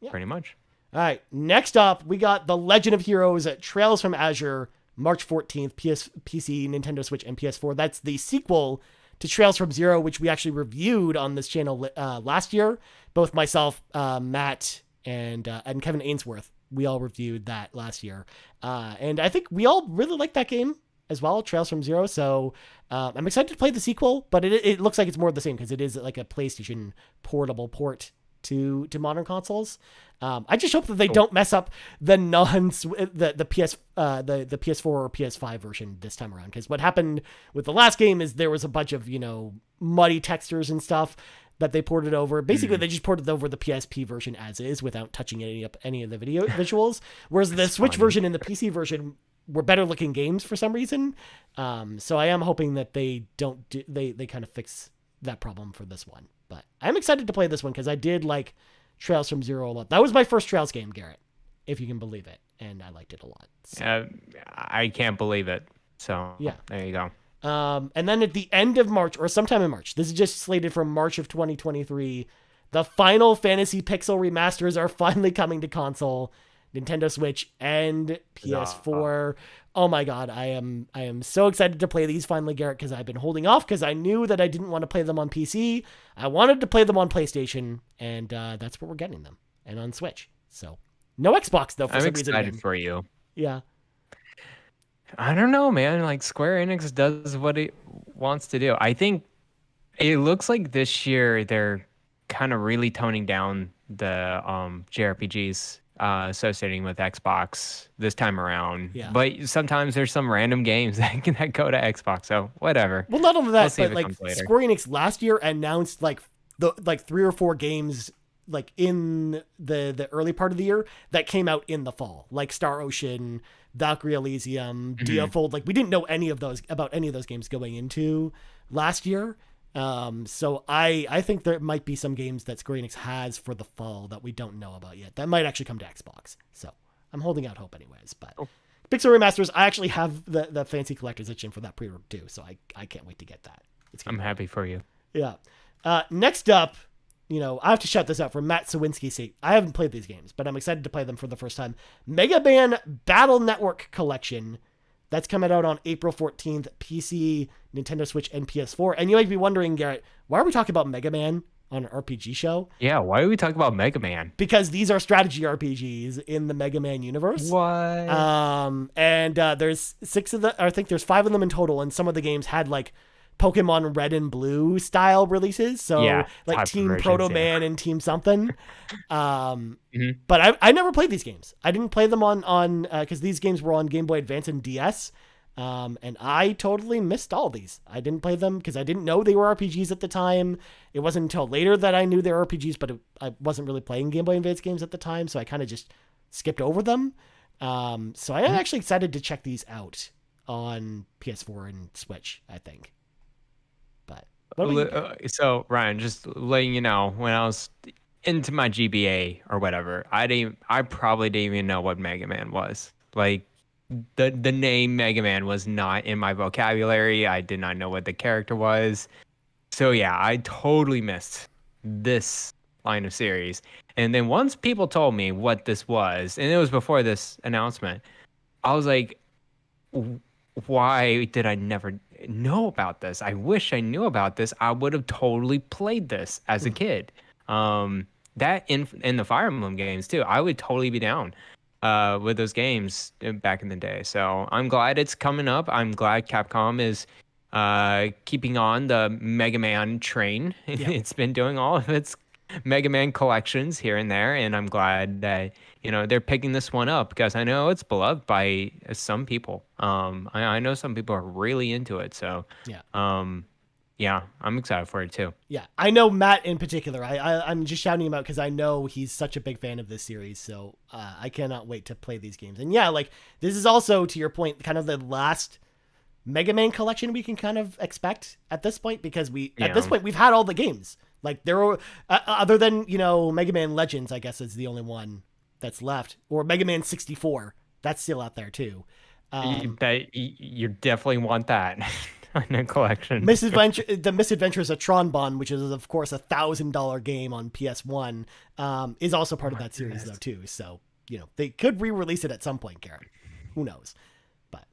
pretty much. all right. Next up, we got The Legend of Heroes: Trails from Azure, March 14th, PC, Nintendo Switch, and PS4. That's the sequel to Trails from Zero, which we actually reviewed on this channel last year. Both myself, Matt, and Kevin Ainsworth, we all reviewed that last year. And I think we all really like that game as well, Trails from Zero. So I'm excited to play the sequel, but it looks like it's more of the same because it is like a PlayStation portable port to modern consoles. I just hope that they don't mess up the the PS4 or PS5 version this time around, because what happened with the last game is there was a bunch of muddy textures and stuff that they ported over. Basically, they just ported over the PSP version as is without touching any of the video visuals. Whereas the Switch version and the PC version were better looking games for some reason. So I am hoping that they kind of fix that problem for this one. But I'm excited to play this one because I did like Trails from Zero a lot. That was my first Trails game, Garrett, if you can believe it, and I liked it a lot. So. I can't believe it. So yeah, there you go. And then at the end of March, or sometime in March, this is just slated for March of 2023, the Final Fantasy Pixel remasters are finally coming to console, Nintendo Switch, and PS4. Oh my god, I am so excited to play these finally, Garrett, because I've been holding off because I knew that I didn't want to play them on PC. I wanted to play them on PlayStation, and that's where we're getting them, and on Switch. So no Xbox though. For some reason, I'm excited for you. Yeah. I don't know, man. Like Square Enix does what it wants to do. I think it looks like this year they're kind of really toning down the JRPGs associating with Xbox this time around. Yeah. But sometimes there's some random games that go to Xbox. So whatever. Well, not only We'll that, see if but it like comes later. Square Enix last year announced like 3 or 4 games like in the early part of the year that came out in the fall, like Star Ocean, Valkyrie Elysium, Diafold. Like we didn't know about any of those games going into last year. So I think there might be some games that Square Enix has for the fall that we don't know about yet. That might actually come to Xbox. So I'm holding out hope anyways. But Pixel Remasters, I actually have the fancy collector's edition for that pre-order too. So I can't wait to get that. I'm happy for you. Yeah. Next up, I have to shout this out for Matt Sawinski's sake. I haven't played these games, but I'm excited to play them for the first time. Mega Man Battle Network Collection. That's coming out on April 14th, PC, Nintendo Switch, and PS4. And you might be wondering, Garrett, why are we talking about Mega Man on an RPG show? Yeah, why are we talking about Mega Man? Because these are strategy RPGs in the Mega Man universe. What? And there's 6 of them, I think there's 5 of them in total, and some of the games had like Pokemon Red and Blue style releases, so like Team versions, Proto Man and Team something. But I never played these games. I didn't play them on because these games were on Game Boy Advance and DS, and I totally missed all these. I didn't play them because I didn't know they were RPGs at the time. It wasn't until later that I knew they were RPGs, but I wasn't really playing Game Boy Advance games at the time, so I kind of just skipped over them. So I am actually excited to check these out on PS4 and Switch, I think. So Ryan, just letting you know, when I was into my GBA or whatever, I probably didn't even know what Mega Man was. Like the name Mega Man was not in my vocabulary. I did not know what the character was. So yeah, I totally missed this line of series. And then once people told me what this was, and it was before this announcement, I was like, why did I never know about this? I wish I knew about this. I would have totally played this as a kid. That in the Fire Emblem games too. I would totally be down with those games back in the day. So I'm glad it's coming up. I'm glad Capcom is keeping on the Mega Man train. Yeah. It's been doing all of its Mega Man collections here and there, and I'm glad that they're picking this one up because I know it's beloved by some people. I know some people are really into it, so yeah, I'm excited for it too. Yeah, I know Matt in particular. I'm just shouting him out because I know he's such a big fan of this series, so I cannot wait to play these games. And yeah, like this is also, to your point, kind of the last Mega Man collection we can kind of expect at this point, because at this point we've had all the games. Like there were other than Mega Man Legends, I guess is the only one that's left, or Mega Man 64. That's still out there too. You definitely want that in a collection. The Misadventures of Tron, which is of course $1,000 game on PS1, is also part of that series though too. So they could re-release it at some point, Garrett. Who knows? But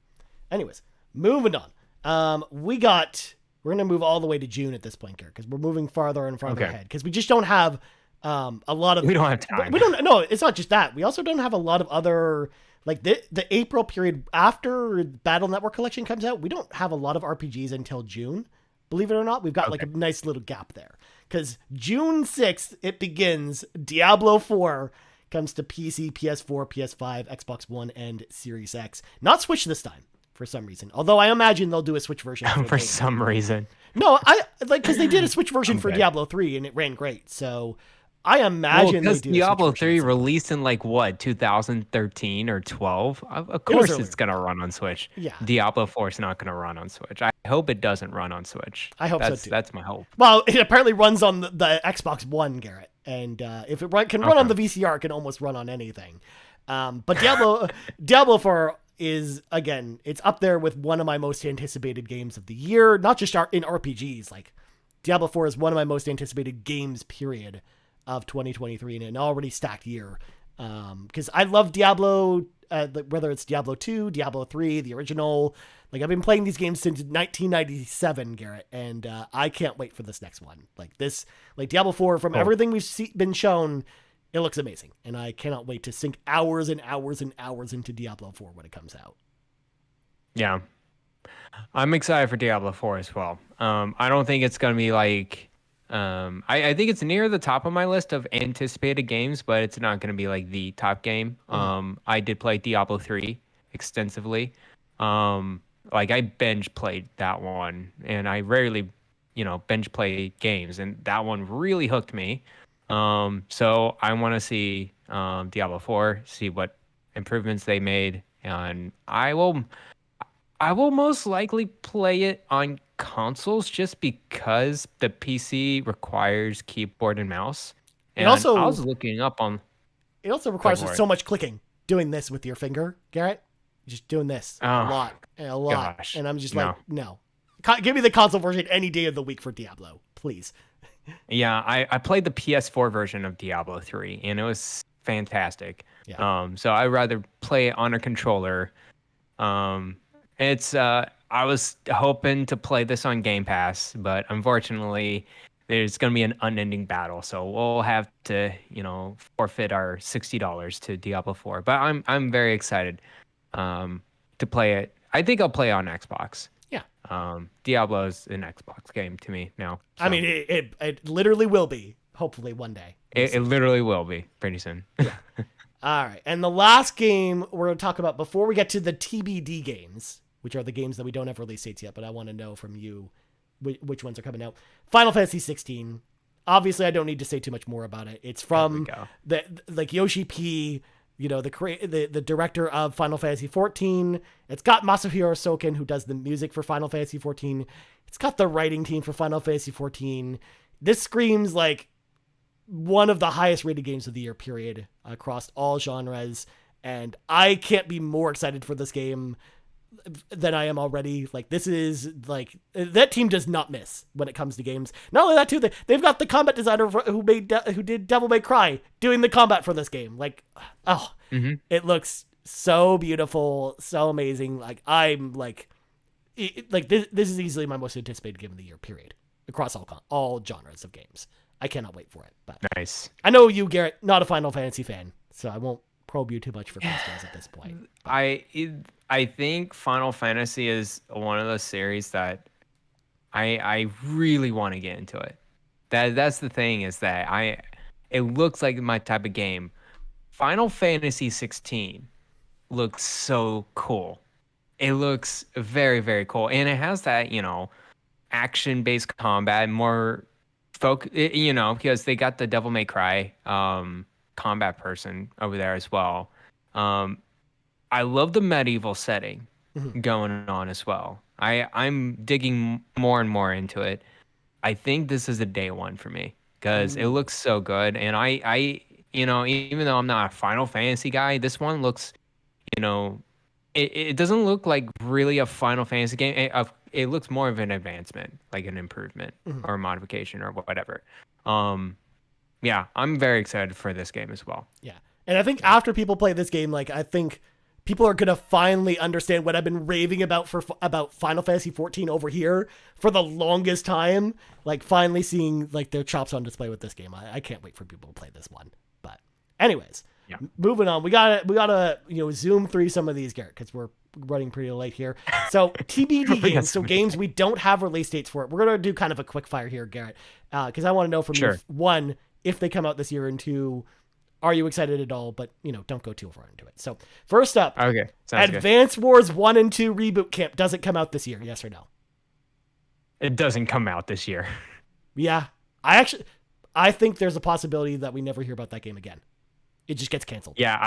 anyways, moving on. We're going to move all the way to June at this point, Garrett, because we're moving farther and farther ahead, because we just don't have a lot of... We don't have time. No, it's not just that. We also don't have a lot of other... Like the April period after Battle Network Collection comes out, we don't have a lot of RPGs until June. Believe it or not, we've got like a nice little gap there. Because June 6th, it begins. Diablo 4 comes to PC, PS4, PS5, Xbox One, and Series X. Not Switch this time, for some reason. Although I imagine they'll do a Switch version. For some reason. No, because they did a Switch version for Diablo 3 and it ran great. So I imagine because Diablo 3 released in 2013 or 12. Of course it's going to run on Switch. Yeah. Diablo 4 is not going to run on Switch. I hope it doesn't run on Switch. I hope so too. That's my hope. Well, it apparently runs on the Xbox One, Garrett. And if it can run on the VCR, it can almost run on anything. But Diablo 4 is, again, it's up there with one of my most anticipated games of the year, not just in RPGs. Like Diablo 4 is one of my most anticipated games, period, of 2023 in an already stacked year. Because I love Diablo, whether it's Diablo 2, Diablo 3, the original. Like I've been playing these games since 1997, Garrett, and I can't wait for this next one. Like Diablo 4, from everything we've been shown, it looks amazing, and I cannot wait to sink hours and hours and hours into Diablo 4 when it comes out. Yeah. I'm excited for Diablo 4 as well. I don't think it's going to be like I think it's near the top of my list of anticipated games, but it's not going to be like the top game. I did play Diablo 3 extensively. Like I binge played that one, and I rarely, binge play games, and that one really hooked me. So I want to see Diablo 4, see what improvements they made, and I will most likely play it on consoles just because the PC requires keyboard and mouse. It And I also was looking up on. it also Go requires for it. so much clicking, doing this with your finger, Garrett. Just doing this a Oh, lot and a lot, gosh. and I'm just No. like, no. Give me the console version any day of the week for Diablo, please. Yeah, I played the PS4 version of Diablo 3, and it was fantastic. Yeah. So I'd rather play it on a controller. It's I was hoping to play this on Game Pass, but unfortunately, there's going to be an unending battle. So we'll have to, forfeit our $60 to Diablo 4. But I'm very excited to play it. I think I'll play on Xbox. Yeah. Diablo is an Xbox game to me now. I mean, it literally will be. Hopefully one day. It literally will be pretty soon. All right. And the last game we're going to talk about before we get to the TBD games, which are the games that we don't have release dates yet, but I want to know from you which ones are coming out. Final Fantasy 16. Obviously, I don't need to say too much more about it. It's from Yoshi P, the director of Final Fantasy 14. It's got Masahiro Soken, who does the music for Final Fantasy 14. It's got the writing team for Final Fantasy 14. This screams like one of the highest rated games of the year, period, across all genres. And I can't be more excited for this game than I am already. Like, this is like, that team does not miss when it comes to games. Not only that too, they've got the combat designer who did Devil May Cry doing the combat for this game. Like, It looks so beautiful, so amazing. Like, I'm like, this is easily my most anticipated game of the year, period, across all genres of games. I cannot wait for it. But Nice. I know you, Garrett, not a Final Fantasy fan, so I won't probe you too much for questions at this point. I think Final Fantasy is one of those series that I really want to get into it. That's the thing, is that it looks like my type of game. Final Fantasy 16 looks so cool. It looks very, very cool, and it has that action-based combat, more because they got the Devil May Cry combat person over there as well. I love the medieval setting going on as well. I'm digging more and more into it. I think this is a day one for me because it looks so good. And I even though I'm not a Final Fantasy guy, this one looks, it doesn't look like really a Final Fantasy game. It looks more of an advancement, like an improvement or a modification or whatever. Yeah, I'm very excited for this game as well. Yeah. And I think after people play this game, like, I think people are going to finally understand what I've been raving about about Final Fantasy 14 over here for the longest time. Like, finally seeing like their chops on display with this game. I can't wait for people to play this one. But anyways, moving on. We gotta zoom through some of these, Garrett, because we're running pretty late here. So TBD games, so games we don't have release dates for it. We're going to do kind of a quick fire here, Garrett, because I want to know from you, one, if they come out this year, and two, are you excited at all? But, don't go too far into it. So first up, okay, sounds Advance Wars 1 and 2 Reboot Camp. Does it come out this year? Yes or no? It doesn't come out this year. Yeah. I think there's a possibility that we never hear about that game again. It just gets canceled. Yeah,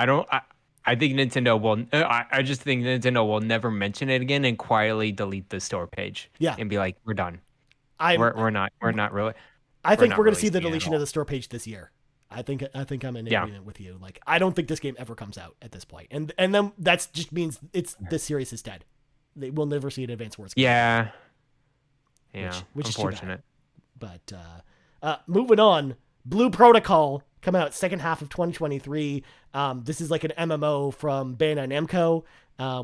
I think Nintendo will. I just think Nintendo will never mention it again and quietly delete the store page. Yeah, and be like, we're done. We're not really. I think we're going to see the deletion of the store page this year. I think I'm in agreement with you. Like, I don't think this game ever comes out at this point. And then that just means this series is dead. They will never see an Advance Wars game. Yeah. Which unfortunate. Is too bad. But moving on, Blue Protocol coming out second half of 2023. This is like an MMO from Bandai Namco.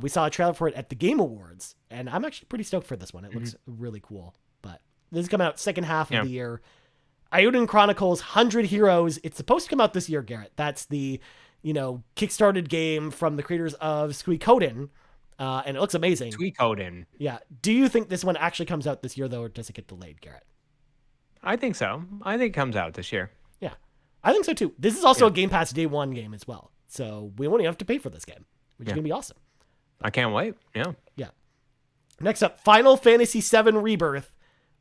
We saw a trailer for it at the Game Awards, and I'm actually pretty stoked for this one. It looks really cool. But this is coming out second half of the year. Eiyuden Chronicles 100 Heroes. It's supposed to come out this year, Garrett. That's the, kickstarted game from the creators of Suikoden. And it looks amazing. Suikoden. Yeah. Do you think this one actually comes out this year, though, or does it get delayed, Garrett? I think so. I think it comes out this year. Yeah, I think so too. This is also a Game Pass Day 1 game as well. So we won't even have to pay for this game, which is going to be awesome. I can't wait. Yeah. Yeah. Next up, Final Fantasy VII Rebirth.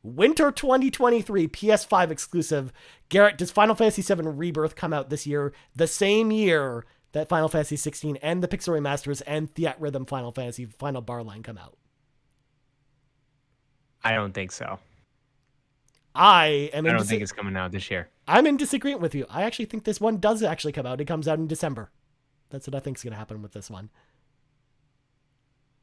Winter 2023, PS5 exclusive. Garrett, does Final Fantasy VII Rebirth come out this year, the same year that Final Fantasy 16 and the Pixel Remasters and Theatrhythm Final Fantasy Final Bar Line come out? I don't think so. I don't think it's coming out this year. I'm in disagreement with you. I actually think this one does actually come out. It comes out in December. That's what I think is going to happen with this one.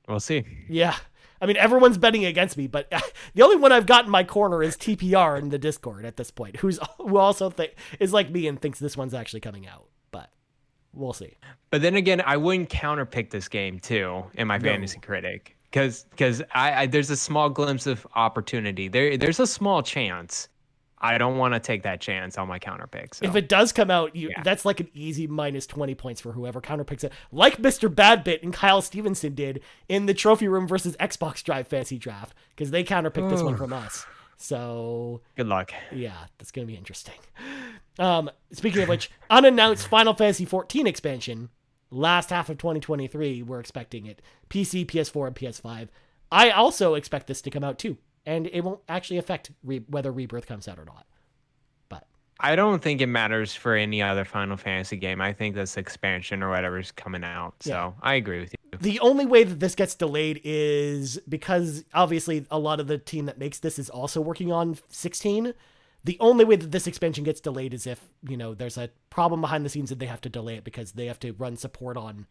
We'll see. Yeah. I mean, everyone's betting against me, but the only one I've got in my corner is TPR in the Discord at this point, who also is like me and thinks this one's actually coming out. But we'll see. But then again, I wouldn't counterpick this game too in my Fantasy Critic because I there's a small glimpse of opportunity. There's a small chance. I don't want to take that chance on my counterpick. So. If it does come out, that's like an easy minus 20 points for whoever counterpicks it. Like Mr. Badbit and Kyle Stevenson did in the Trophy Room versus Xbox Drive Fantasy Draft, because they counterpicked this one from us. So good luck. Yeah, that's going to be interesting. Speaking of which, unannounced Final Fantasy 14 expansion, last half of 2023, we're expecting it. PC, PS4, and PS5. I also expect this to come out too. And it won't actually affect whether Rebirth comes out or not. But I don't think it matters for any other Final Fantasy game. I think this expansion or whatever is coming out. So I agree with you. The only way that this gets delayed is because obviously a lot of the team that makes this is also working on 16. The only way that this expansion gets delayed is if, there's a problem behind the scenes and they have to delay it because they have to run support on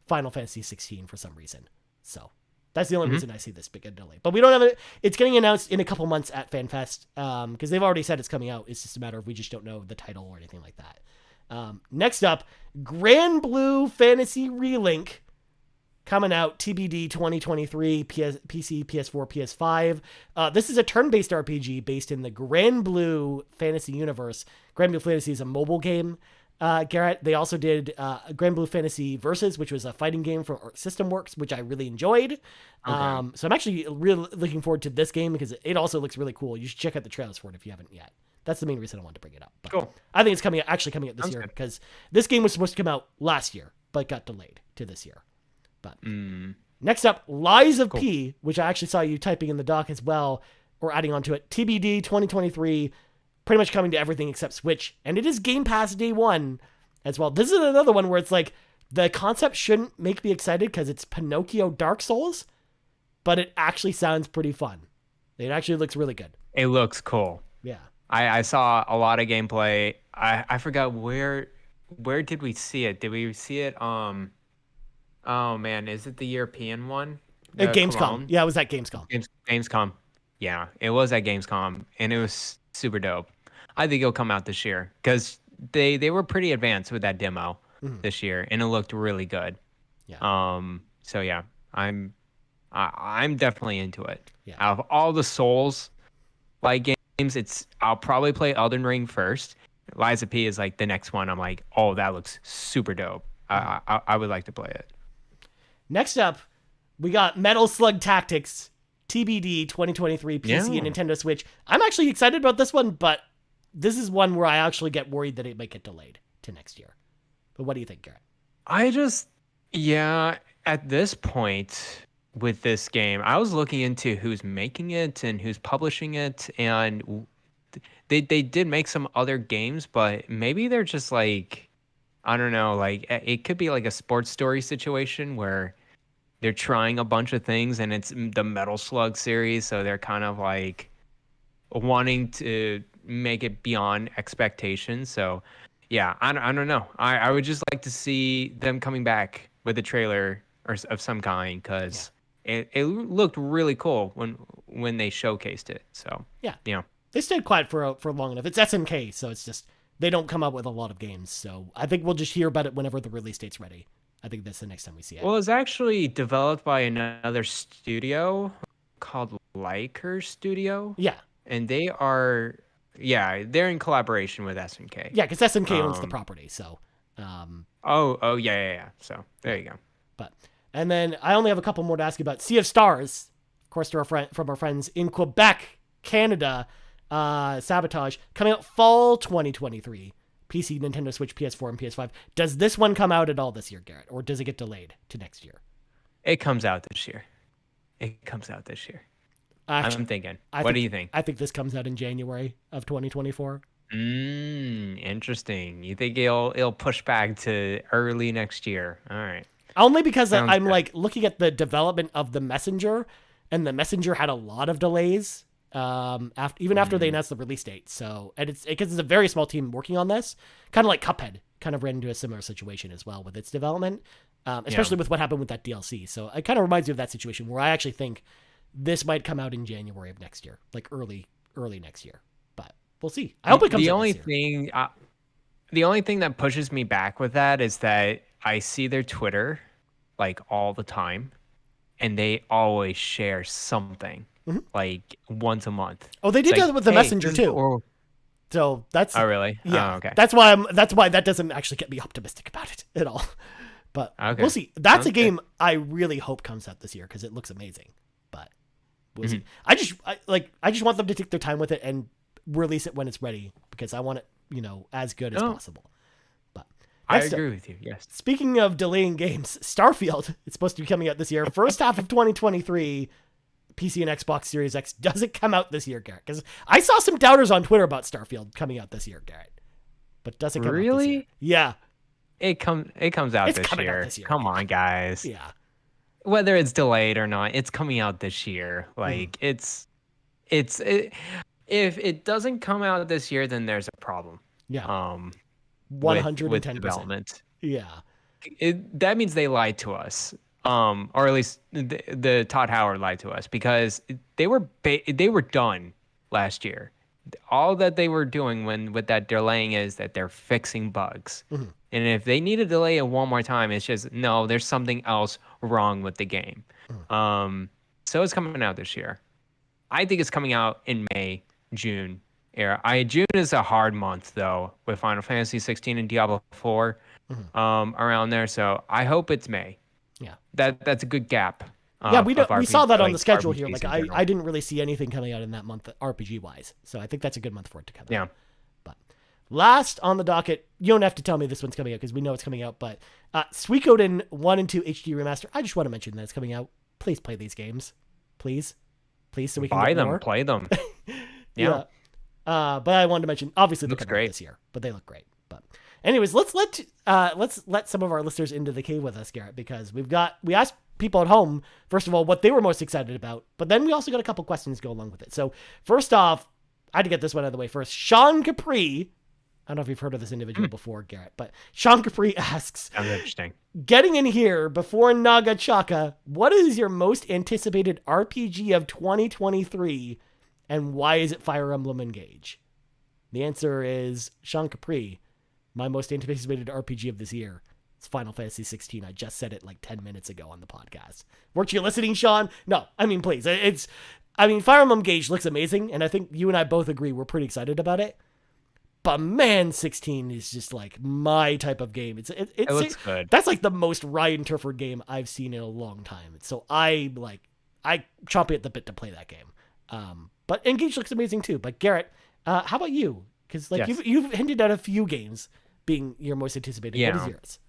Final Fantasy 16 for some reason. So that's the only reason I see this big a delay. But we don't have it. It's getting announced in a couple months at FanFest because they've already said it's coming out. It's just a matter of we just don't know the title or anything like that. Next up, Grand Blue Fantasy Relink coming out TBD 2023, PC, PS4, PS5. This is a turn-based RPG based in the Grand Blue Fantasy universe. Grand Blue Fantasy is a mobile game. Garrett, they also did Grand Blue Fantasy Versus, which was a fighting game from System Works, which I really enjoyed. Okay. So I'm actually really looking forward to this game because it also looks really cool. You should check out the trailers for it if you haven't yet. That's the main reason I wanted to bring it up. But cool. I think it's coming out this year because this game was supposed to come out last year, but got delayed to this year. But next up, Lies of P, which I actually saw you typing in the doc as well, or adding onto it. TBD 2023. Pretty much coming to everything except Switch, and it is Game Pass Day 1 as well. This is another one where it's like the concept shouldn't make me excited because it's Pinocchio Dark Souls, but it actually sounds pretty fun. It actually looks really good. It looks cool. Yeah. I saw a lot of gameplay. I forgot where did we see it? Did we see it? Oh man, is it the European one? At Gamescom. Cologne? Yeah, it was at Gamescom. Gamescom. Yeah, it was at Gamescom, and it was super dope. I think it'll come out this year because they were pretty advanced with that demo this year, and it looked really good. Yeah. So yeah, I'm definitely into it. Yeah. Out of all the Souls like games, I'll probably play Elden Ring first. Lies of P is like the next one. I'm like, oh, that looks super dope. I would like to play it. Next up, we got Metal Slug Tactics TBD 2023 PC and Nintendo Switch. I'm actually excited about this one, but this is one where I actually get worried that it might get delayed to next year. But what do you think, Garrett? At this point with this game, I was looking into who's making it and who's publishing it, and they did make some other games, but maybe they're just like, I don't know, like it could be like a sports story situation where they're trying a bunch of things and it's the Metal Slug series, so they're kind of like wanting to make it beyond expectations. So yeah, I don't know. I would just like to see them coming back with a trailer of some kind because it looked really cool when they showcased it. So yeah, they stayed quiet for long enough. It's SNK, so it's just they don't come up with a lot of games. So I think we'll just hear about it whenever the release date's ready. I think that's the next time we see it. Well, it's actually developed by another studio called Liker Studio. Yeah. And they're in collaboration with SNK. Yeah, because SNK owns the property, so. Yeah. So there you go. And then I only have a couple more to ask you about. Sea of Stars, of course, from our friends in Quebec, Canada. Sabotage, coming out fall 2023. PC, Nintendo Switch, PS4, and PS5. Does this one come out at all this year, Garrett? Or does it get delayed to next year? It comes out this year. It comes out this year. Actually, I'm thinking. What do you think? I think this comes out in January of 2024. Interesting. You think it'll push back to early next year? All right. Only because Sounds I'm good. like looking at the development of the Messenger, and the Messenger had a lot of delays. After they announced the release date. So, and it's because it's a very small team working on this, kind of like Cuphead, kind of ran into a similar situation as well with its development, especially with what happened with that DLC. So it kind of reminds me of that situation where I actually think this might come out in January of next year, like early next year. But we'll see. I hope it comes out this year. The only thing that pushes me back with that is that I see their Twitter like all the time, and they always share something. Like once a month. Oh, they did It's that like, with the hey, Messenger this is- too. or- So that's Oh, really? yeah. Oh, okay. That's why that doesn't actually get me optimistic about it at all. But Okay. we'll see. That's Sounds a good. game I really hope comes out this year because it looks amazing. But we'll see. Mm-hmm. I just want them to take their time with it and release it when it's ready because I want it, as good as Oh. possible. But I next up, agree with you. Yes. speaking of delaying games, Starfield, it's supposed to be coming out this year. First half of 2023, PC and Xbox Series X. Does it come out this year, Garrett? Because I saw some doubters on Twitter about Starfield coming out this year, Garrett. But does it come out this year? Really? Yeah. It comes out It's this coming out year. this year, Come yeah. on, guys. Yeah. Whether it's delayed or not, it's coming out this year. Like if it doesn't come out this year, then there's a problem. Yeah. With 110%. development. Yeah. That means they lied to us. Or at least the Todd Howard lied to us because they were done last year. All that they were doing with that delaying is that they're fixing bugs. And if they need to delay it one more time, it's just no, there's something else wrong with the game. So it's coming out this year. I think it's coming out in May, June era. June is a hard month though with Final Fantasy 16 and Diablo 4 around there. So I hope it's May. Yeah. That's a good gap. Yeah, we saw that on the schedule RPGs here. Like in general. I didn't really see anything coming out in that month RPG wise. So I think that's a good month for it to come out. Yeah. But last on the docket, you don't have to tell me this one's coming out because we know it's coming out, but Suikoden 1 and 2 HD remaster. I just want to mention that it's coming out. Please play these games. Please, so we can Buy get them, more. play them. Yeah. But I wanted to mention, obviously, they're Looks coming out great. this year, but they look great. But anyways, let's let some of our listeners into the cave with us, Garrett, because we asked people at home, first of all, what they were most excited about, but then we also got a couple questions to go along with it. So first off, I had to get this one out of the way first. Sean Capri, I don't know if you've heard of this individual before, Garrett, but Sean Capri asks, Sounds interesting. getting in here before Naga Chaka, what is your most anticipated RPG of 2023, and why is it Fire Emblem Engage? The answer is Sean Capri. My most anticipated RPG of this year. It's Final Fantasy 16. I just said it like 10 minutes ago on the podcast. Weren't you listening, Sean? No, I mean, please. Fire Emblem Engage looks amazing, and I think you and I both agree we're pretty excited about it. But man, 16 is just like my type of game. It looks good. That's like the most Ryan Turford game I've seen in a long time. So I chomp at the bit to play that game. But Engage looks amazing too. But Garrett, how about you? Because like Yes. you've hinted at a few games being your most anticipated. Yeah. What is yours?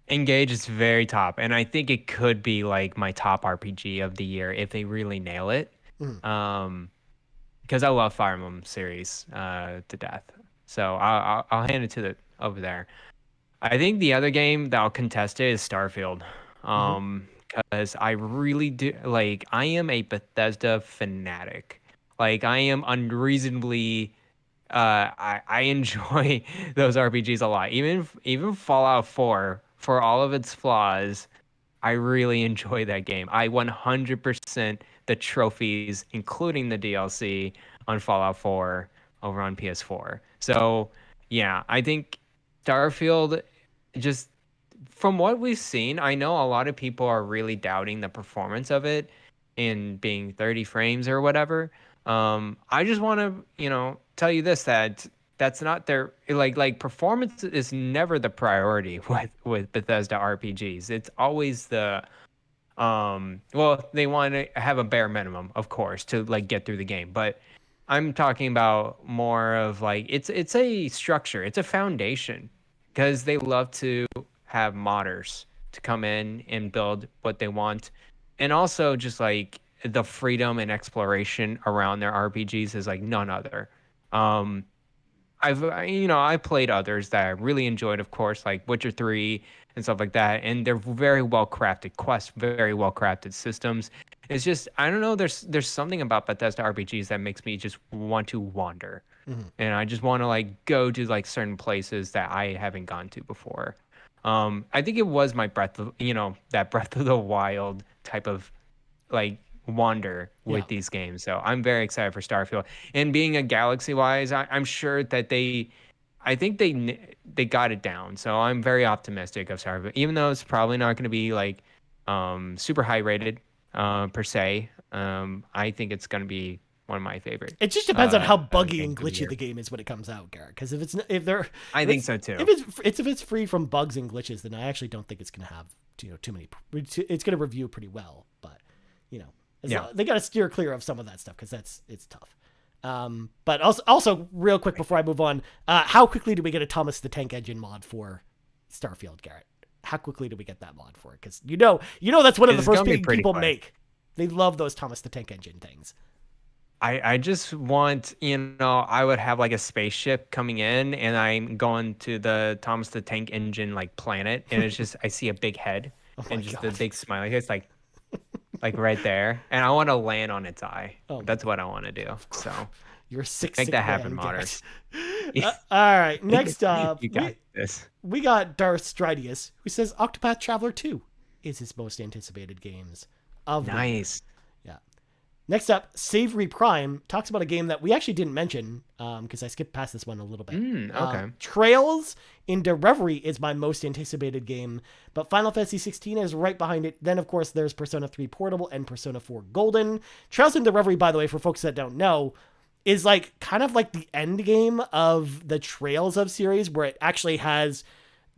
Engage is very top, and I think it could be like my top RPG of the year if they really nail it. Because I love Fire Emblem series to death, so I'll hand it to over there. I think the other game that I'll contest it is Starfield, because I really do like. I am a Bethesda fanatic. Like I am unreasonably. I enjoy those RPGs a lot. Even Fallout 4. For all of its flaws, I really enjoy that game. I 100% the trophies, including the DLC on Fallout 4 over on PS4. So, yeah, I think Starfield, just from what we've seen, I know a lot of people are really doubting the performance of it in being 30 frames or whatever. I just want to, tell you this, that's not their like performance is never the priority with Bethesda RPGs. It's always the they want to have a bare minimum, of course, to like get through the game. But I'm talking about more of like it's a structure, it's a foundation, because they love to have modders to come in and build what they want, and also just like the freedom and exploration around their RPGs is like none other. Um, I played others that I really enjoyed, of course, like Witcher 3 and stuff like that, and they're very well crafted quests, very well crafted systems. It's just I don't know. There's something about Bethesda RPGs that makes me just want to wander, Mm-hmm. and I just want to like go to like certain places that I haven't gone to before. I think it was my that Breath of the Wild type of like wander Yeah. with these games. So I'm very excited for Starfield. And being a Galaxy wise, I'm sure that I think they got it down. So I'm very optimistic of Starfield, even though it's probably not going to be like super high rated per se. I think it's going to be one of my favorite. It just depends on how buggy and games of the glitchy year. the game is when it comes out, Garrett. Because if I think so too. if it's free from bugs and glitches, then I actually don't think it's going to have too many. It's going to review pretty well, but they got to steer clear of some of that stuff because it's tough. But also real quick before I move on, how quickly do we get a Thomas the Tank Engine mod for Starfield, Garrett? How quickly do we get that mod for it? Because you know that's one of the first things people make. They love those Thomas the Tank Engine things. I just want, I would have like a spaceship coming in and I'm going to the Thomas the Tank Engine like planet, and it's just I see a big head and just a big smiley face like right there, and I want to land on its eye. That's what I want to do. So you're sick. Make that happen, modders. All right, next up, you got this. We got Darth Stridius, who says Octopath Traveler 2 is his most anticipated games of nice. Yeah. Next up, Savory Prime talks about a game that we actually didn't mention because I skipped past this one a little bit. Okay. Trails into Reverie is my most anticipated game, but Final Fantasy 16 is right behind it. Then, of course, there's Persona 3 Portable and Persona 4 Golden. Trails into Reverie, by the way, for folks that don't know, is like kind of like the end game of the Trails of series, where it actually has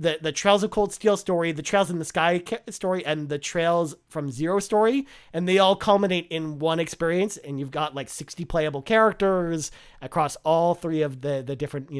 the Trails of Cold Steel story, the Trails in the Sky story, and the Trails from Zero story, and they all culminate in one experience, and you've got like 60 playable characters across all three of the different,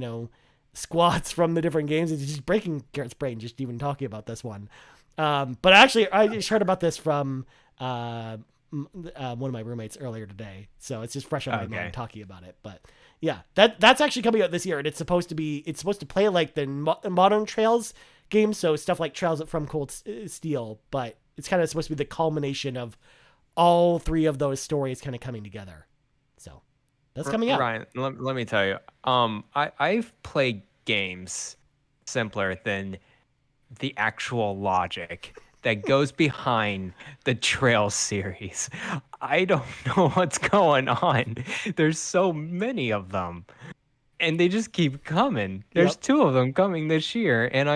squads from the different games. It's just breaking Garrett's brain just even talking about this one. But actually, I just heard about this from one of my roommates earlier today, so it's just fresh on my mind talking about it. But yeah, that's actually coming out this year, and it's supposed to play like the modern Trails games, so stuff like Trails from Cold Steel, but it's kind of supposed to be the culmination of all three of those stories kind of coming together. So that's coming out. Ryan, let me tell you, I've played games simpler than the actual logic that goes behind the Trail series. I don't know what's going on. There's so many of them, and they just keep coming. There's 2 of them coming this year, and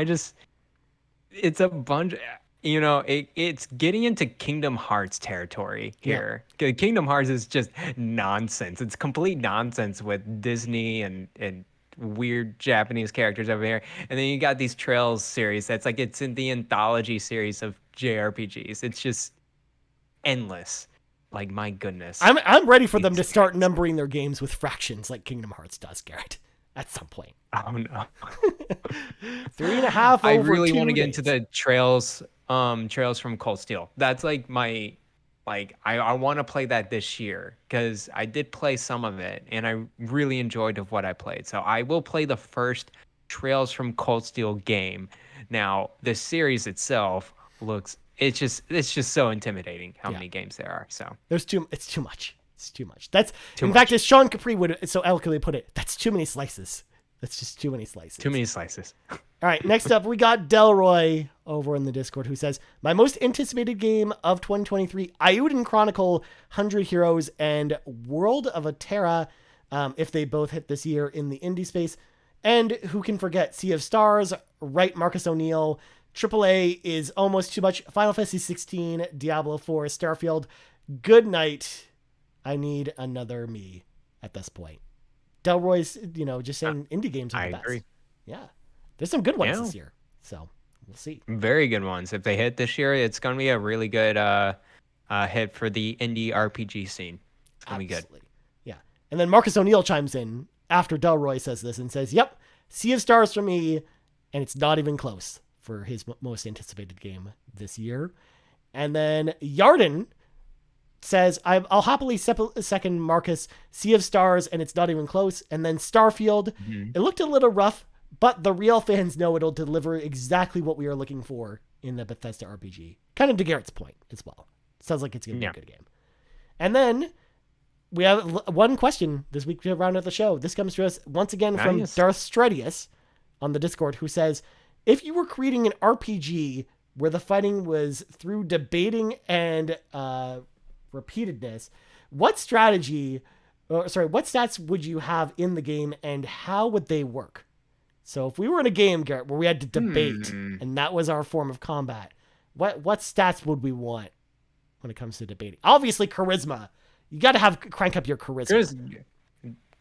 it's a bunch. It's getting into Kingdom Hearts territory here. Kingdom Hearts is just nonsense. It's complete nonsense with Disney and weird Japanese characters over here. And then you got these Trails series that's like it's in the anthology series of JRPGs. It's just endless. Like, my goodness. I'm ready for them to start numbering their games with fractions like Kingdom Hearts does, Garrett. At some point. Oh no. 3.5 over I really want to get days. into the Trails from Cold Steel. That's like my I want to play that this year because I did play some of it and I really enjoyed of what I played. So I will play the first Trails from Cold Steel game. Now, the series itself it's just so intimidating how many games there are. So it's too much. It's too much. In fact, as Sean Capri would so eloquently put it, that's too many slices. That's just too many slices. Too many slices. All right, next up, we got Delroy over in the Discord who says, my most anticipated game of 2023, Ayuden Chronicle, 100 Heroes, and World of Atera, if they both hit this year in the indie space. And who can forget Sea of Stars, right, Marcus O'Neill, AAA is almost too much, Final Fantasy 16, Diablo 4, Starfield. Good night. I need another me at this point. Delroy's, just saying indie games are the best. I agree. Yeah. There's some good ones this year. So we'll see. Very good ones. If they hit this year, it's going to be a really good hit for the indie RPG scene. It's going to be good. Yeah. And then Marcus O'Neill chimes in after Delroy says this and says, yep, Sea of Stars for me, and it's not even close for his most anticipated game this year. And then Yarden says, I'll happily second Marcus, Sea of Stars, and it's not even close. And then Starfield, It looked a little rough, but the real fans know it'll deliver exactly what we are looking for in the Bethesda RPG. Kind of to Garrett's point as well. Sounds like it's going to be a good game. And then we have one question this week to round out the show. This comes to us once again from Darth Stredius on the Discord, who says, if you were creating an RPG where the fighting was through debating and repeatedness, what stats would you have in the game and how would they work? So if we were in a game, Garrett, where we had to debate and that was our form of combat, what stats would we want when it comes to debating? Obviously, charisma. You got to crank up your charisma.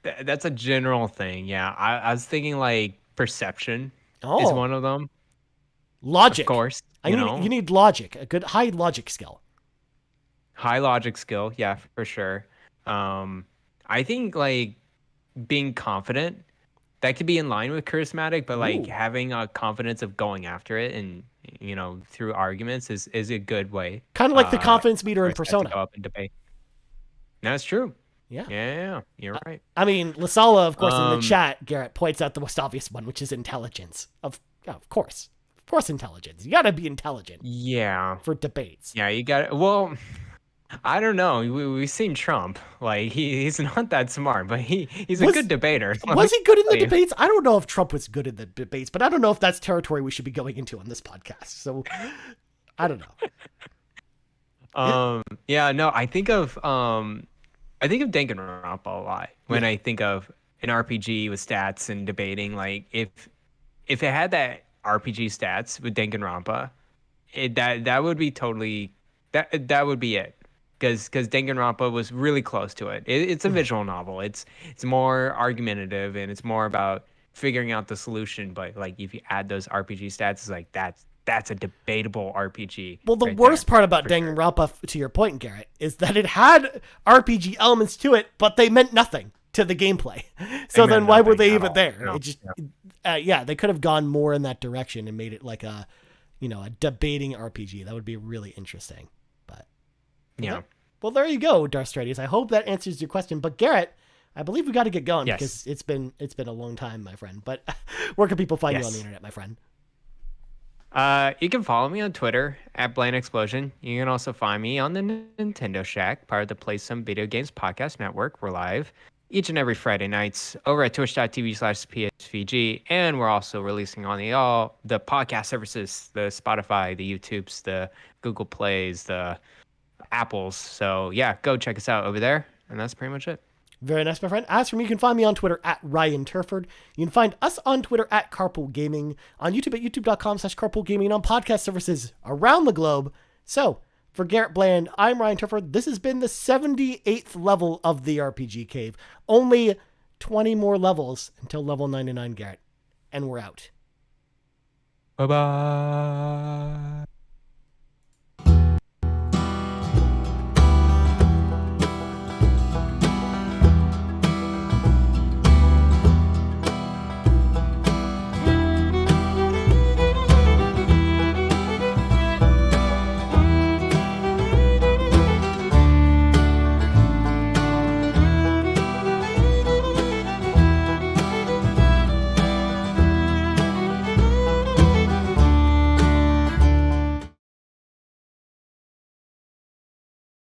That's a general thing. Yeah. I was thinking like perception is one of them. Logic. Of course. You need logic, a good high logic skill. High logic skill, yeah, for sure. I think like being confident, that could be in line with charismatic, but like having a confidence of going after it and through arguments is a good way. Kind of like the confidence meter in Persona. To go up and debate. That's true. Yeah. Yeah, you're right. I mean, Lasala, of course, in the chat, Garrett points out the most obvious one, which is intelligence. Of course. Of course, intelligence. You got to be intelligent. Yeah. For debates. Yeah, you got it. Well, I don't know. We've seen Trump. Like, he's not that smart, but he's a good debater. Was he good in the debates? I don't know if Trump was good in the debates, but I don't know if that's territory we should be going into on this podcast. So, I don't know. Yeah, no, I think of Danganronpa a lot when I think of an RPG with stats and debating. Like, if it had that RPG stats with Danganronpa, that would be totally that would be it. Because Danganronpa was really close to it. It's a visual novel. It's more argumentative and it's more about figuring out the solution. But like if you add those RPG stats, it's like that's a debatable RPG. Well, the worst part about Danganronpa, to your point, Garrett, is that it had RPG elements to it, but they meant nothing to the gameplay. So then why were they even there? No, it just they could have gone more in that direction and made it like a debating RPG. That would be really interesting. But yeah. Well, there you go, Darth Stradius. I hope that answers your question. But Garrett, I believe we got to get going because it's been a long time, my friend. But where can people find you on the internet, my friend? You can follow me on Twitter at Blaine Explosion. You can also find me on the Nintendo Shack, part of the Play Some Video Games Podcast Network. We're live each and every Friday nights over at twitch.tv/PSVG. And we're also releasing on the podcast services, the Spotify, the YouTubes, the Google Plays, the Apples. So yeah, go check us out over there. And that's pretty much it. Very nice, my friend. As for me, you can find me on Twitter at Ryan Turford. You can find us on Twitter at Carpool Gaming, on YouTube at youtube.com/Carpool Gaming, and on podcast services around the globe. So, for Garrett Bland, I'm Ryan Turford. This has been the 78th level of the RPG Cave. Only 20 more levels until level 99, Garrett. And we're out. Bye-bye.